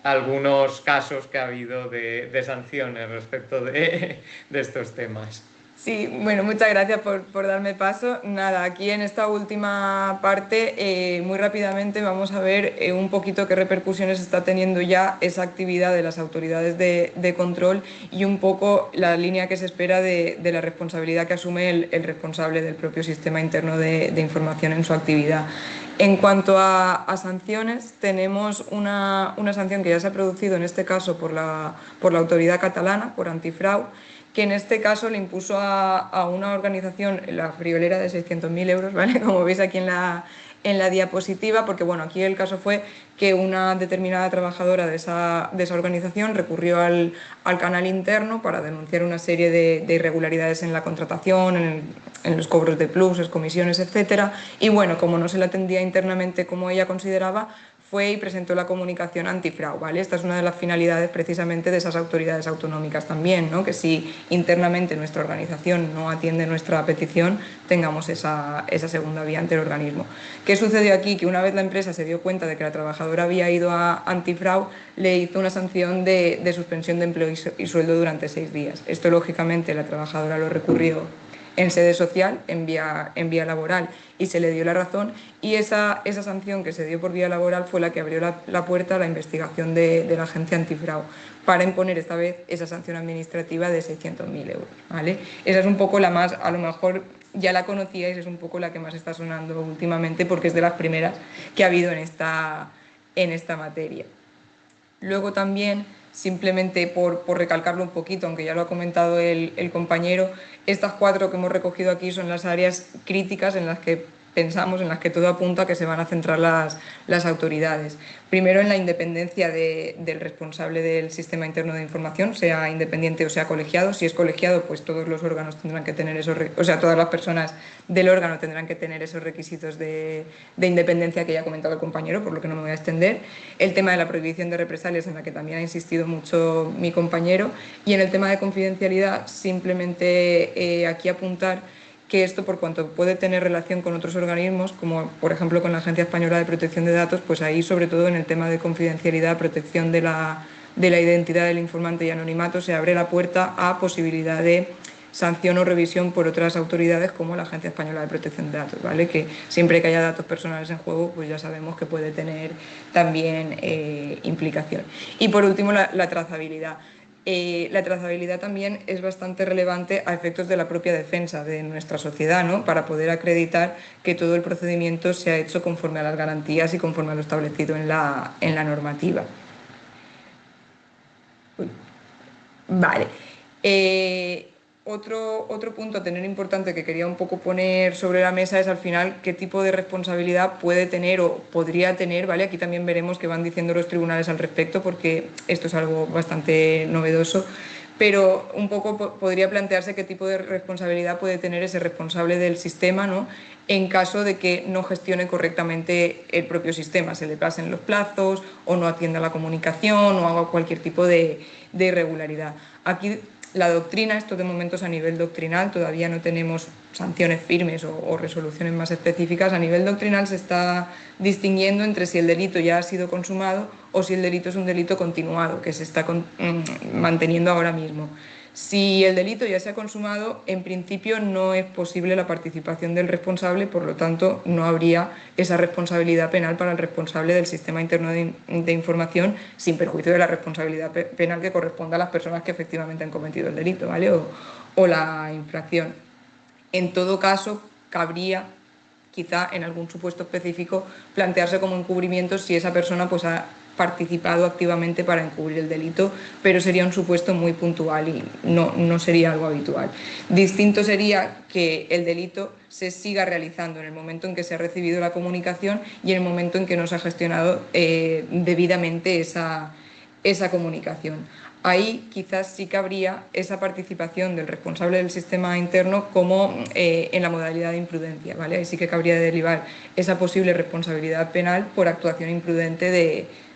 algunos casos que ha habido de sanciones respecto de estos temas. Sí, bueno, muchas gracias por darme paso. Nada, aquí en esta última parte, muy rápidamente vamos a ver un poquito qué repercusiones está teniendo ya esa actividad de las autoridades de control y un poco la línea que se espera de la responsabilidad que asume el responsable del propio sistema interno de información en su actividad. En cuanto a sanciones, tenemos una sanción que ya se ha producido en este caso por la autoridad catalana, por Antifrau, que en este caso le impuso a una organización la friolera de 600.000 euros, ¿vale? Como veis aquí en la diapositiva, porque bueno, aquí el caso fue que una determinada trabajadora de esa organización recurrió al canal interno para denunciar una serie de irregularidades en la contratación, en los cobros de pluses, comisiones, etcétera, y bueno, como no se la atendía internamente como ella consideraba, fue y presentó la comunicación antifraude, ¿vale? Esta es una de las finalidades precisamente de esas autoridades autonómicas también, ¿no? Que si internamente nuestra organización no atiende nuestra petición, tengamos esa segunda vía ante el organismo. ¿Qué sucedió aquí? Que una vez la empresa se dio cuenta de que la trabajadora había ido a antifraude, le hizo una sanción de suspensión de empleo y sueldo durante 6 días. Esto, lógicamente, la trabajadora lo recurrió en sede social, en vía laboral, y se le dio la razón, y esa sanción que se dio por vía laboral fue la que abrió la puerta a la investigación de la agencia antifraude para imponer esta vez esa sanción administrativa de 600.000 euros, ¿vale? Esa es un poco la más, a lo mejor ya la conocíais, es un poco la que más está sonando últimamente porque es de las primeras que ha habido en esta materia. Luego también, simplemente por recalcarlo un poquito, aunque ya lo ha comentado el compañero, estas 4 que hemos recogido aquí son las áreas críticas en las que pensamos, en las que todo apunta a que se van a centrar las autoridades. Primero, en la independencia del responsable del sistema interno de información, sea independiente o sea colegiado. Si es colegiado, pues todos los órganos tendrán que tener todas las personas del órgano tendrán que tener esos requisitos de independencia que ya ha comentado el compañero, por lo que no me voy a extender. El tema de la prohibición de represalias, en la que también ha insistido mucho mi compañero. Y en el tema de confidencialidad, simplemente aquí apuntar que esto, por cuanto puede tener relación con otros organismos, como por ejemplo con la Agencia Española de Protección de Datos, pues ahí, sobre todo en el tema de confidencialidad, protección de la identidad del informante y anonimato, se abre la puerta a posibilidad de sanción o revisión por otras autoridades como la Agencia Española de Protección de Datos, ¿vale? Que siempre que haya datos personales en juego, pues ya sabemos que puede tener también implicación. Y por último, la trazabilidad. La trazabilidad también es bastante relevante a efectos de la propia defensa de nuestra sociedad, ¿no? Para poder acreditar que todo el procedimiento se ha hecho conforme a las garantías y conforme a lo establecido en la normativa. Vale. Otro punto a tener importante que quería un poco poner sobre la mesa es, al final, qué tipo de responsabilidad puede tener o podría tener, ¿vale? Aquí también veremos qué van diciendo los tribunales al respecto, porque esto es algo bastante novedoso, pero un poco podría plantearse qué tipo de responsabilidad puede tener ese responsable del sistema, ¿no? En caso de que no gestione correctamente el propio sistema, se le pasen los plazos o no atienda la comunicación o haga cualquier tipo de irregularidad. Aquí la doctrina, esto de momento es a nivel doctrinal, todavía no tenemos sanciones firmes o resoluciones más específicas. A nivel doctrinal se está distinguiendo entre si el delito ya ha sido consumado o si el delito es un delito continuado, que se está manteniendo ahora mismo. Si el delito ya se ha consumado, en principio no es posible la participación del responsable, por lo tanto no habría esa responsabilidad penal para el responsable del sistema interno de información, sin perjuicio de la responsabilidad penal que corresponda a las personas que efectivamente han cometido el delito, ¿vale? o la infracción. En todo caso, cabría, quizá en algún supuesto específico, plantearse como encubrimiento si esa persona pues ha participado activamente para encubrir el delito, pero sería un supuesto muy puntual y no sería algo habitual. Distinto sería que el delito se siga realizando en el momento en que se ha recibido la comunicación y en el momento en que no se ha gestionado debidamente esa comunicación. Ahí quizás sí cabría esa participación del responsable del sistema interno como en la modalidad de imprudencia, ¿vale? Ahí sí que cabría derivar esa posible responsabilidad penal por actuación imprudente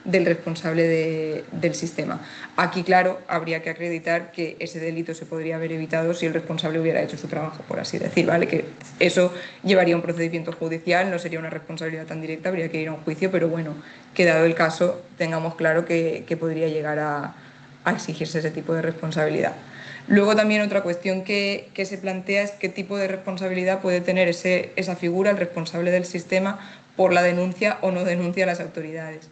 del responsable del sistema. Aquí, claro, habría que acreditar que ese delito se podría haber evitado si el responsable hubiera hecho su trabajo, por así decir, ¿vale? Que eso llevaría a un procedimiento judicial, no sería una responsabilidad tan directa, habría que ir a un juicio, pero bueno, que dado el caso, tengamos claro que podría llegar a exigirse ese tipo de responsabilidad. Luego también otra cuestión que se plantea es qué tipo de responsabilidad puede tener esa figura, el responsable del sistema, por la denuncia o no denuncia a las autoridades.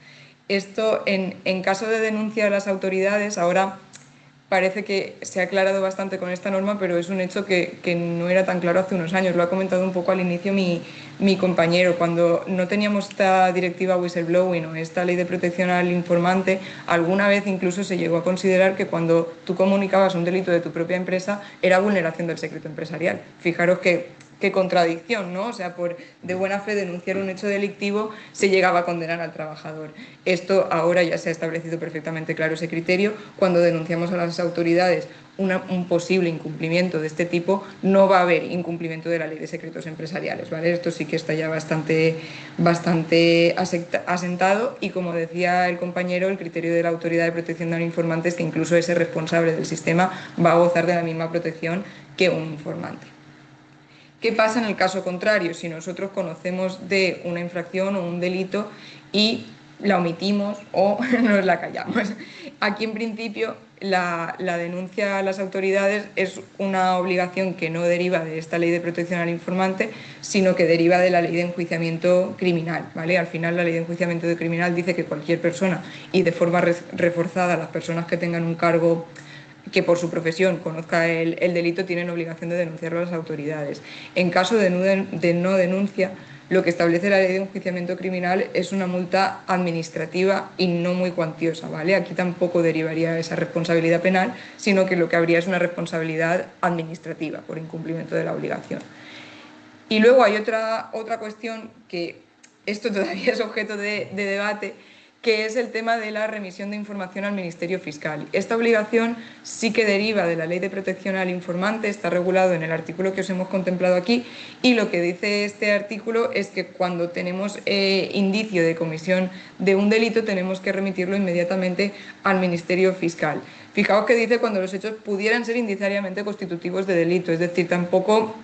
Esto, en caso de denuncia a las autoridades, ahora parece que se ha aclarado bastante con esta norma, pero es un hecho que no era tan claro hace unos años. Lo ha comentado un poco al inicio mi compañero. Cuando no teníamos esta directiva whistleblowing o esta ley de protección al informante, alguna vez incluso se llegó a considerar que cuando tú comunicabas un delito de tu propia empresa era vulneración del secreto empresarial. Fijaros qué contradicción, ¿no? O sea, por de buena fe denunciar un hecho delictivo se llegaba a condenar al trabajador. Esto ahora ya se ha establecido perfectamente claro ese criterio. Cuando denunciamos a las autoridades un posible incumplimiento de este tipo, no va a haber incumplimiento de la ley de secretos empresariales, ¿vale? Esto sí que está ya bastante asentado y, como decía el compañero, el criterio de la Autoridad de Protección de Informantes es que incluso ese responsable del sistema va a gozar de la misma protección que un informante. ¿Qué pasa en el caso contrario? Si nosotros conocemos de una infracción o un delito y la omitimos o nos la callamos. Aquí, en principio, la denuncia a las autoridades es una obligación que no deriva de esta ley de protección al informante, sino que deriva de la ley de enjuiciamiento criminal, ¿vale? Al final, la ley de enjuiciamiento criminal dice que cualquier persona, y de forma reforzada las personas que tengan un cargo que por su profesión conozca el delito, tienen obligación de denunciarlo a las autoridades. En caso de no denuncia, lo que establece la ley de enjuiciamiento criminal es una multa administrativa y no muy cuantiosa, ¿vale? Aquí tampoco derivaría esa responsabilidad penal, sino que lo que habría es una responsabilidad administrativa por incumplimiento de la obligación. Y luego hay otra cuestión que esto todavía es objeto de debate, que es el tema de la remisión de información al Ministerio Fiscal. Esta obligación sí que deriva de la Ley de Protección al Informante, está regulado en el artículo que os hemos contemplado aquí, y lo que dice este artículo es que cuando tenemos indicio de comisión de un delito tenemos que remitirlo inmediatamente al Ministerio Fiscal. Fijaos que dice cuando los hechos pudieran ser indiciariamente constitutivos de delito, es decir, tampoco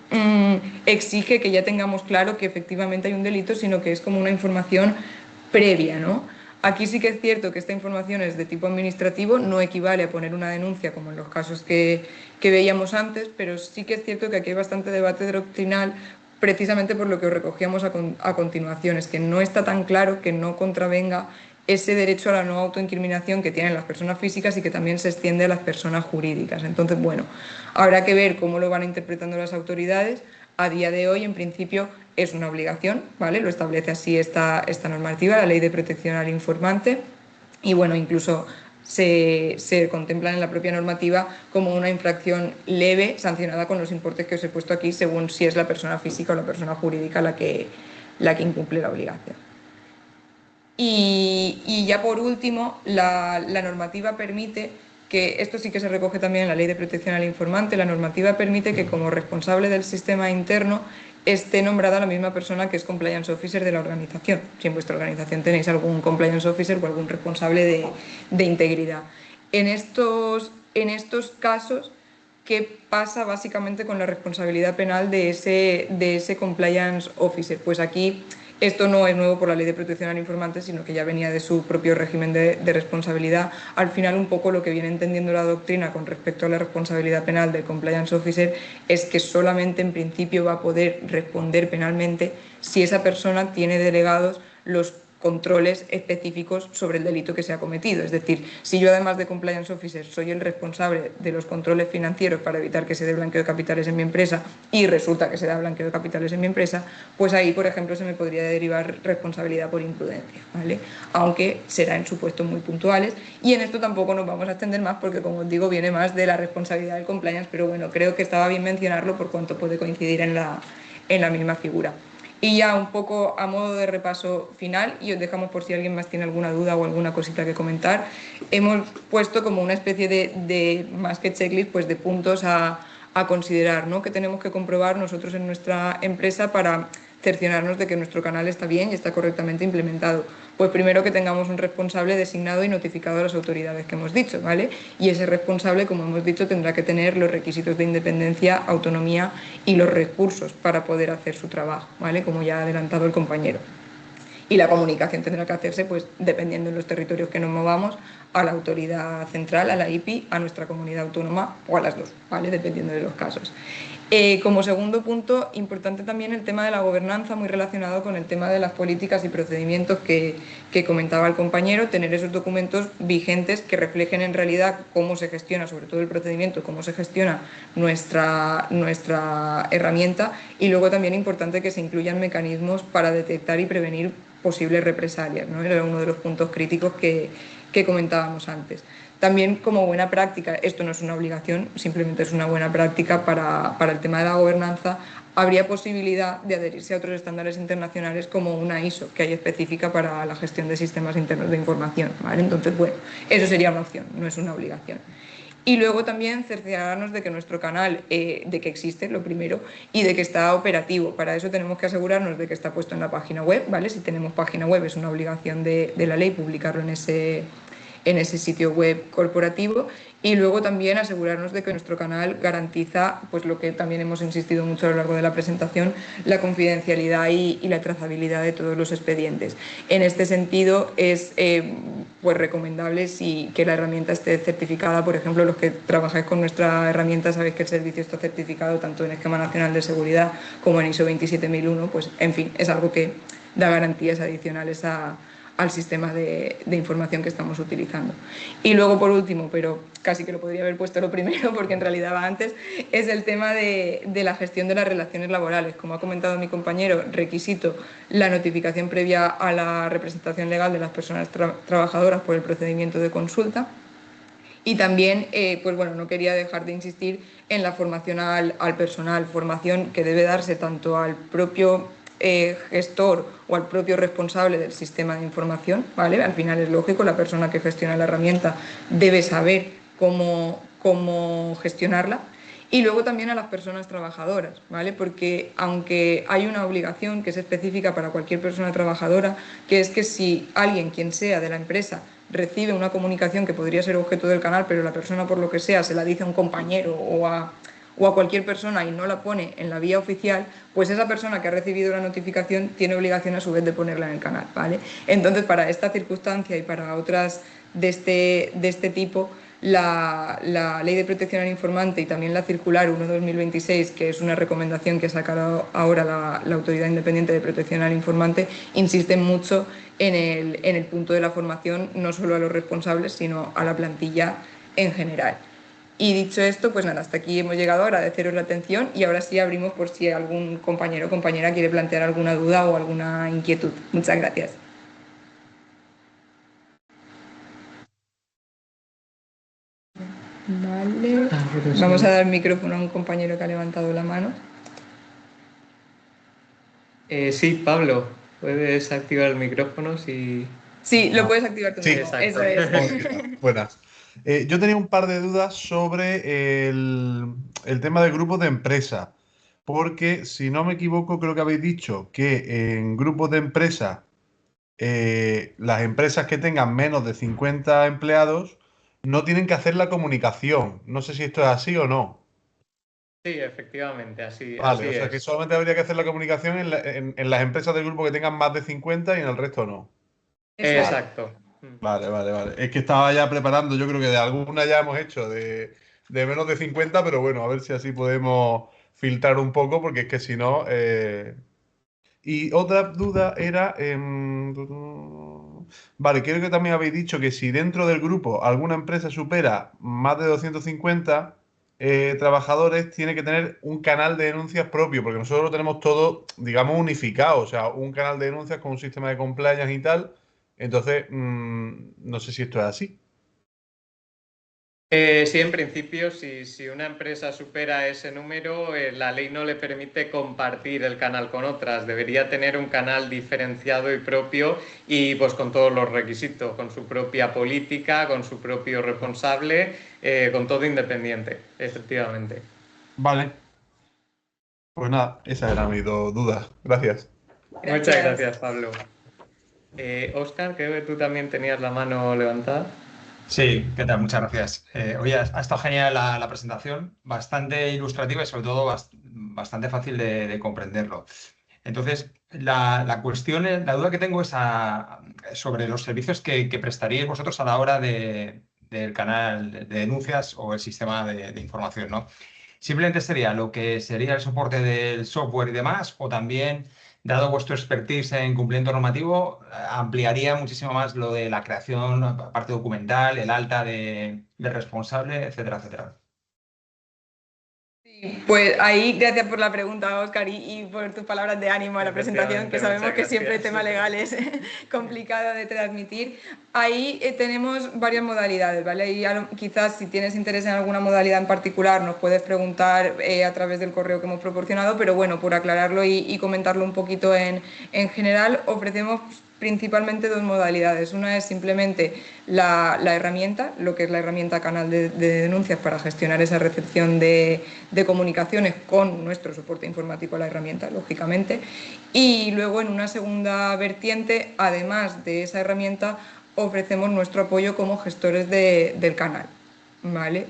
exige que ya tengamos claro que efectivamente hay un delito, sino que es como una información previa, ¿no? Aquí sí que es cierto que esta información es de tipo administrativo, no equivale a poner una denuncia como en los casos que veíamos antes, pero sí que es cierto que aquí hay bastante debate doctrinal precisamente por lo que os recogíamos a continuación, es que no está tan claro que no contravenga ese derecho a la no autoincriminación que tienen las personas físicas y que también se extiende a las personas jurídicas. Entonces, bueno, habrá que ver cómo lo van interpretando las autoridades. A día de hoy, en principio, es una obligación, ¿vale? Lo establece así esta normativa, la Ley de Protección al Informante, y bueno, incluso se contemplan en la propia normativa como una infracción leve, sancionada con los importes que os he puesto aquí, según si es la persona física o la persona jurídica la que incumple la obligación. Y ya por último, la normativa permite que, esto sí que se recoge también en la Ley de Protección al Informante, la normativa permite que como responsable del sistema interno esté nombrada la misma persona que es Compliance Officer de la organización. Si en vuestra organización tenéis algún Compliance Officer o algún responsable de integridad. En estos casos, ¿qué pasa básicamente con la responsabilidad penal de ese Compliance Officer? Pues aquí esto no es nuevo por la Ley de Protección al Informante, sino que ya venía de su propio régimen de responsabilidad. Al final, un poco lo que viene entendiendo la doctrina con respecto a la responsabilidad penal del Compliance Officer es que solamente en principio va a poder responder penalmente si esa persona tiene delegados los controles específicos sobre el delito que se ha cometido. Es decir, si yo además de Compliance Officer soy el responsable de los controles financieros para evitar que se dé blanqueo de capitales en mi empresa y resulta que se da blanqueo de capitales en mi empresa, pues ahí, por ejemplo, se me podría derivar responsabilidad por imprudencia, ¿vale? Aunque será en supuestos muy puntuales, y en esto tampoco nos vamos a extender más porque, como os digo, viene más de la responsabilidad del compliance, pero bueno, creo que estaba bien mencionarlo por cuanto puede coincidir en la misma figura. Y ya un poco a modo de repaso final, y os dejamos por si alguien más tiene alguna duda o alguna cosita que comentar, hemos puesto como una especie de más que checklist, pues de puntos a considerar, ¿no? Que tenemos que comprobar nosotros en nuestra empresa para cerciorarnos de que nuestro canal está bien y está correctamente implementado. Pues primero que tengamos un responsable designado y notificado a las autoridades que hemos dicho, ¿vale? Y ese responsable, como hemos dicho, tendrá que tener los requisitos de independencia, autonomía y los recursos para poder hacer su trabajo, ¿vale? Como ya ha adelantado el compañero. Y la comunicación tendrá que hacerse, pues, dependiendo de los territorios que nos movamos, a la autoridad central, a la IPI, a nuestra comunidad autónoma o a las dos, ¿vale? Dependiendo de los casos. Como segundo punto, importante también el tema de la gobernanza, muy relacionado con el tema de las políticas y procedimientos que comentaba el compañero, tener esos documentos vigentes que reflejen en realidad cómo se gestiona, sobre todo el procedimiento, cómo se gestiona nuestra herramienta, y luego también importante que se incluyan mecanismos para detectar y prevenir posibles represalias, ¿no? Era uno de los puntos críticos que comentábamos antes. También, como buena práctica, esto no es una obligación, simplemente es una buena práctica para el tema de la gobernanza, habría posibilidad de adherirse a otros estándares internacionales como una ISO, que hay específica para la gestión de sistemas internos de información, ¿vale? Entonces, bueno, eso sería una opción, no es una obligación. Y luego también cerciorarnos de que nuestro canal, de que existe, lo primero, y de que está operativo. Para eso tenemos que asegurarnos de que está puesto en la página web, ¿vale? Si tenemos página web, es una obligación de la ley publicarlo en ese sitio web corporativo, y luego también asegurarnos de que nuestro canal garantiza, pues lo que también hemos insistido mucho a lo largo de la presentación, la confidencialidad y la trazabilidad de todos los expedientes. En este sentido es pues recomendable que la herramienta esté certificada. Por ejemplo, los que trabajáis con nuestra herramienta sabéis que el servicio está certificado tanto en Esquema Nacional de Seguridad como en ISO 27001, pues en fin, es algo que da garantías adicionales al sistema de información que estamos utilizando. Y luego, por último, pero casi que lo podría haber puesto lo primero porque en realidad va antes, es el tema de la gestión de las relaciones laborales. Como ha comentado mi compañero, requisito la notificación previa a la representación legal de las personas trabajadoras por el procedimiento de consulta. Y también, pues bueno, no quería dejar de insistir en la formación al personal, formación que debe darse tanto al propio gestor o al propio responsable del sistema de información, ¿vale? Al final es lógico, la persona que gestiona la herramienta debe saber cómo gestionarla. Y luego también a las personas trabajadoras, ¿vale? Porque aunque hay una obligación que es específica para cualquier persona trabajadora, que es que si alguien, quien sea de la empresa, recibe una comunicación que podría ser objeto del canal, pero la persona por lo que sea se la dice a un compañero o a cualquier persona y no la pone en la vía oficial, pues esa persona que ha recibido la notificación tiene obligación a su vez de ponerla en el canal, ¿vale? Entonces, para esta circunstancia y para otras de este tipo, la Ley de Protección al Informante y también la Circular 1/2026, que es una recomendación que ha sacado ahora la Autoridad Independiente de Protección al Informante, insisten mucho en el punto de la formación, no solo a los responsables, sino a la plantilla en general. Y dicho esto, pues nada, hasta aquí hemos llegado, agradeceros la atención y ahora sí abrimos por si algún compañero o compañera quiere plantear alguna duda o alguna inquietud. Muchas gracias. Vale. Vamos a dar micrófono a un compañero que ha levantado la mano. Sí, Pablo, puedes activar el micrófono si... Sí, lo puedes activar tú Sí, mismo. exacto. Eso es. Hola, ¿qué tal? Buenas. Yo tenía un par de dudas sobre el tema de grupos de empresa, porque si no me equivoco, creo que habéis dicho que en grupos de empresa, las empresas que tengan menos de 50 empleados no tienen que hacer la comunicación. No sé si esto es así o no. Sí, efectivamente, Vale, así o sea que es. solamente habría que hacer la comunicación en las empresas del grupo que tengan más de 50 y en el resto no. Eso es. Vale. Exacto. Vale, vale, vale. Es que estaba ya preparando, yo creo que de alguna ya hemos hecho de menos de 50, pero bueno, a ver si así podemos filtrar un poco, porque es que si no... Y otra duda era... Vale, creo que también habéis dicho que si dentro del grupo alguna empresa supera más de 250 trabajadores, tiene que tener un canal de denuncias propio, porque nosotros lo tenemos todo, digamos, unificado, o sea, un canal de denuncias con un sistema de compliance y tal. Entonces, no sé si esto es así. Sí, en principio, si una empresa supera ese número, la ley no le permite compartir el canal con otras. Debería tener un canal diferenciado y propio y pues con todos los requisitos, con su propia política, con su propio responsable, con todo independiente, efectivamente. Vale. Pues nada, esas eran mis dos dudas. Gracias. Muchas Gracias. gracias, Pablo. Óscar, creo que tú también tenías la mano levantada. Sí, ¿qué tal? Muchas gracias. Oye, ha estado genial la presentación, bastante ilustrativa y sobre todo bastante fácil de comprenderlo. Entonces, la cuestión, la duda que tengo es sobre los servicios que prestaríais vosotros a la hora del canal de denuncias o el sistema de información, ¿no? Simplemente sería lo que sería el soporte del software y demás, o también, dado vuestro expertise en cumplimiento normativo, ampliaría muchísimo más lo de la creación, parte documental, el alta de responsable, etcétera, etcétera. Sí, pues ahí, gracias por la pregunta, Óscar, y por tus palabras de ánimo a la presentación, que Efectivamente, sabemos muchas que siempre el gracias. tema legal es complicado de transmitir. Ahí tenemos varias modalidades, ¿vale? Y quizás si tienes interés en alguna modalidad en particular nos puedes preguntar a través del correo que hemos proporcionado, pero bueno, por aclararlo y comentarlo un poquito en general, ofrecemos principalmente dos modalidades. Una es simplemente la herramienta, lo que es la herramienta canal de denuncias para gestionar esa recepción de comunicaciones con nuestro soporte informático a la herramienta, lógicamente. Y luego en una segunda vertiente, además de esa herramienta, ofrecemos nuestro apoyo como gestores del canal. ¿Vale?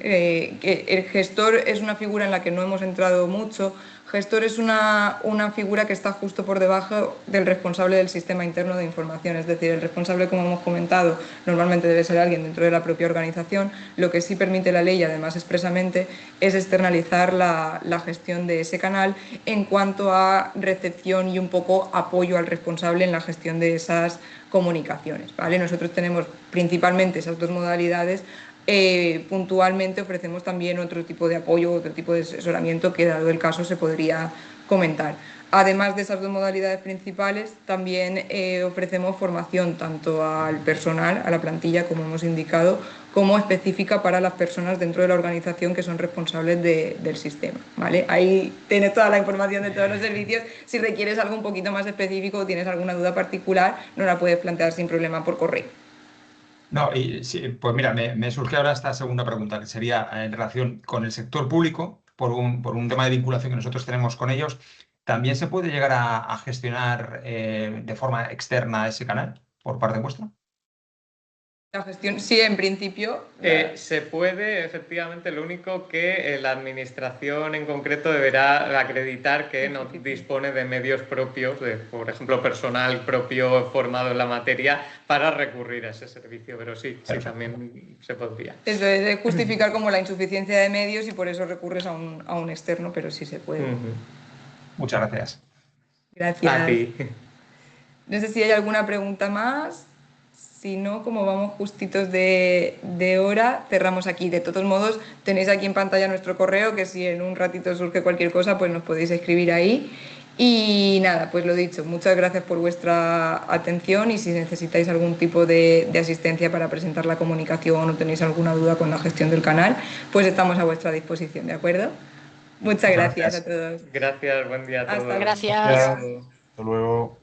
Que el gestor es una figura en la que no hemos entrado mucho. Gestor es una figura que está justo por debajo del responsable del sistema interno de información, es decir, el responsable, como hemos comentado, normalmente debe ser alguien dentro de la propia organización. Lo que sí permite la ley, además expresamente, es externalizar la gestión de ese canal en cuanto a recepción y un poco apoyo al responsable en la gestión de esas comunicaciones, ¿vale? Nosotros tenemos principalmente esas dos modalidades. Puntualmente ofrecemos también otro tipo de apoyo, otro tipo de asesoramiento que, dado el caso, se podría comentar. Además de esas dos modalidades principales, también ofrecemos formación tanto al personal, a la plantilla, como hemos indicado, como específica para las personas dentro de la organización que son responsables del sistema, ¿vale? Ahí tienes toda la información de todos los servicios. Si requieres algo un poquito más específico o tienes alguna duda particular, nos la puedes plantear sin problema por correo. No, y sí, pues mira, me surge ahora esta segunda pregunta, que sería en relación con el sector público, por un tema de vinculación que nosotros tenemos con ellos. ¿También se puede llegar a gestionar de forma externa ese canal por parte vuestra? La gestión, sí, en principio. Se puede, efectivamente, lo único que la administración en concreto deberá acreditar que no dispone de medios propios, de, por ejemplo, personal propio formado en la materia para recurrir a ese servicio, pero sí, también se podría. Eso es justificar como la insuficiencia de medios y por eso recurres a un externo, pero sí se puede. Muchas gracias. Gracias. A ti. No sé si hay alguna pregunta más. Si no, como vamos justitos de hora, cerramos aquí. De todos modos, tenéis aquí en pantalla nuestro correo, que si en un ratito surge cualquier cosa, pues nos podéis escribir ahí. Y nada, pues lo dicho, muchas gracias por vuestra atención y si necesitáis algún tipo de asistencia para presentar la comunicación o tenéis alguna duda con la gestión del canal, pues estamos a vuestra disposición, ¿de acuerdo? Muchas gracias a todos. Gracias, buen día a todos. Gracias. Hasta luego.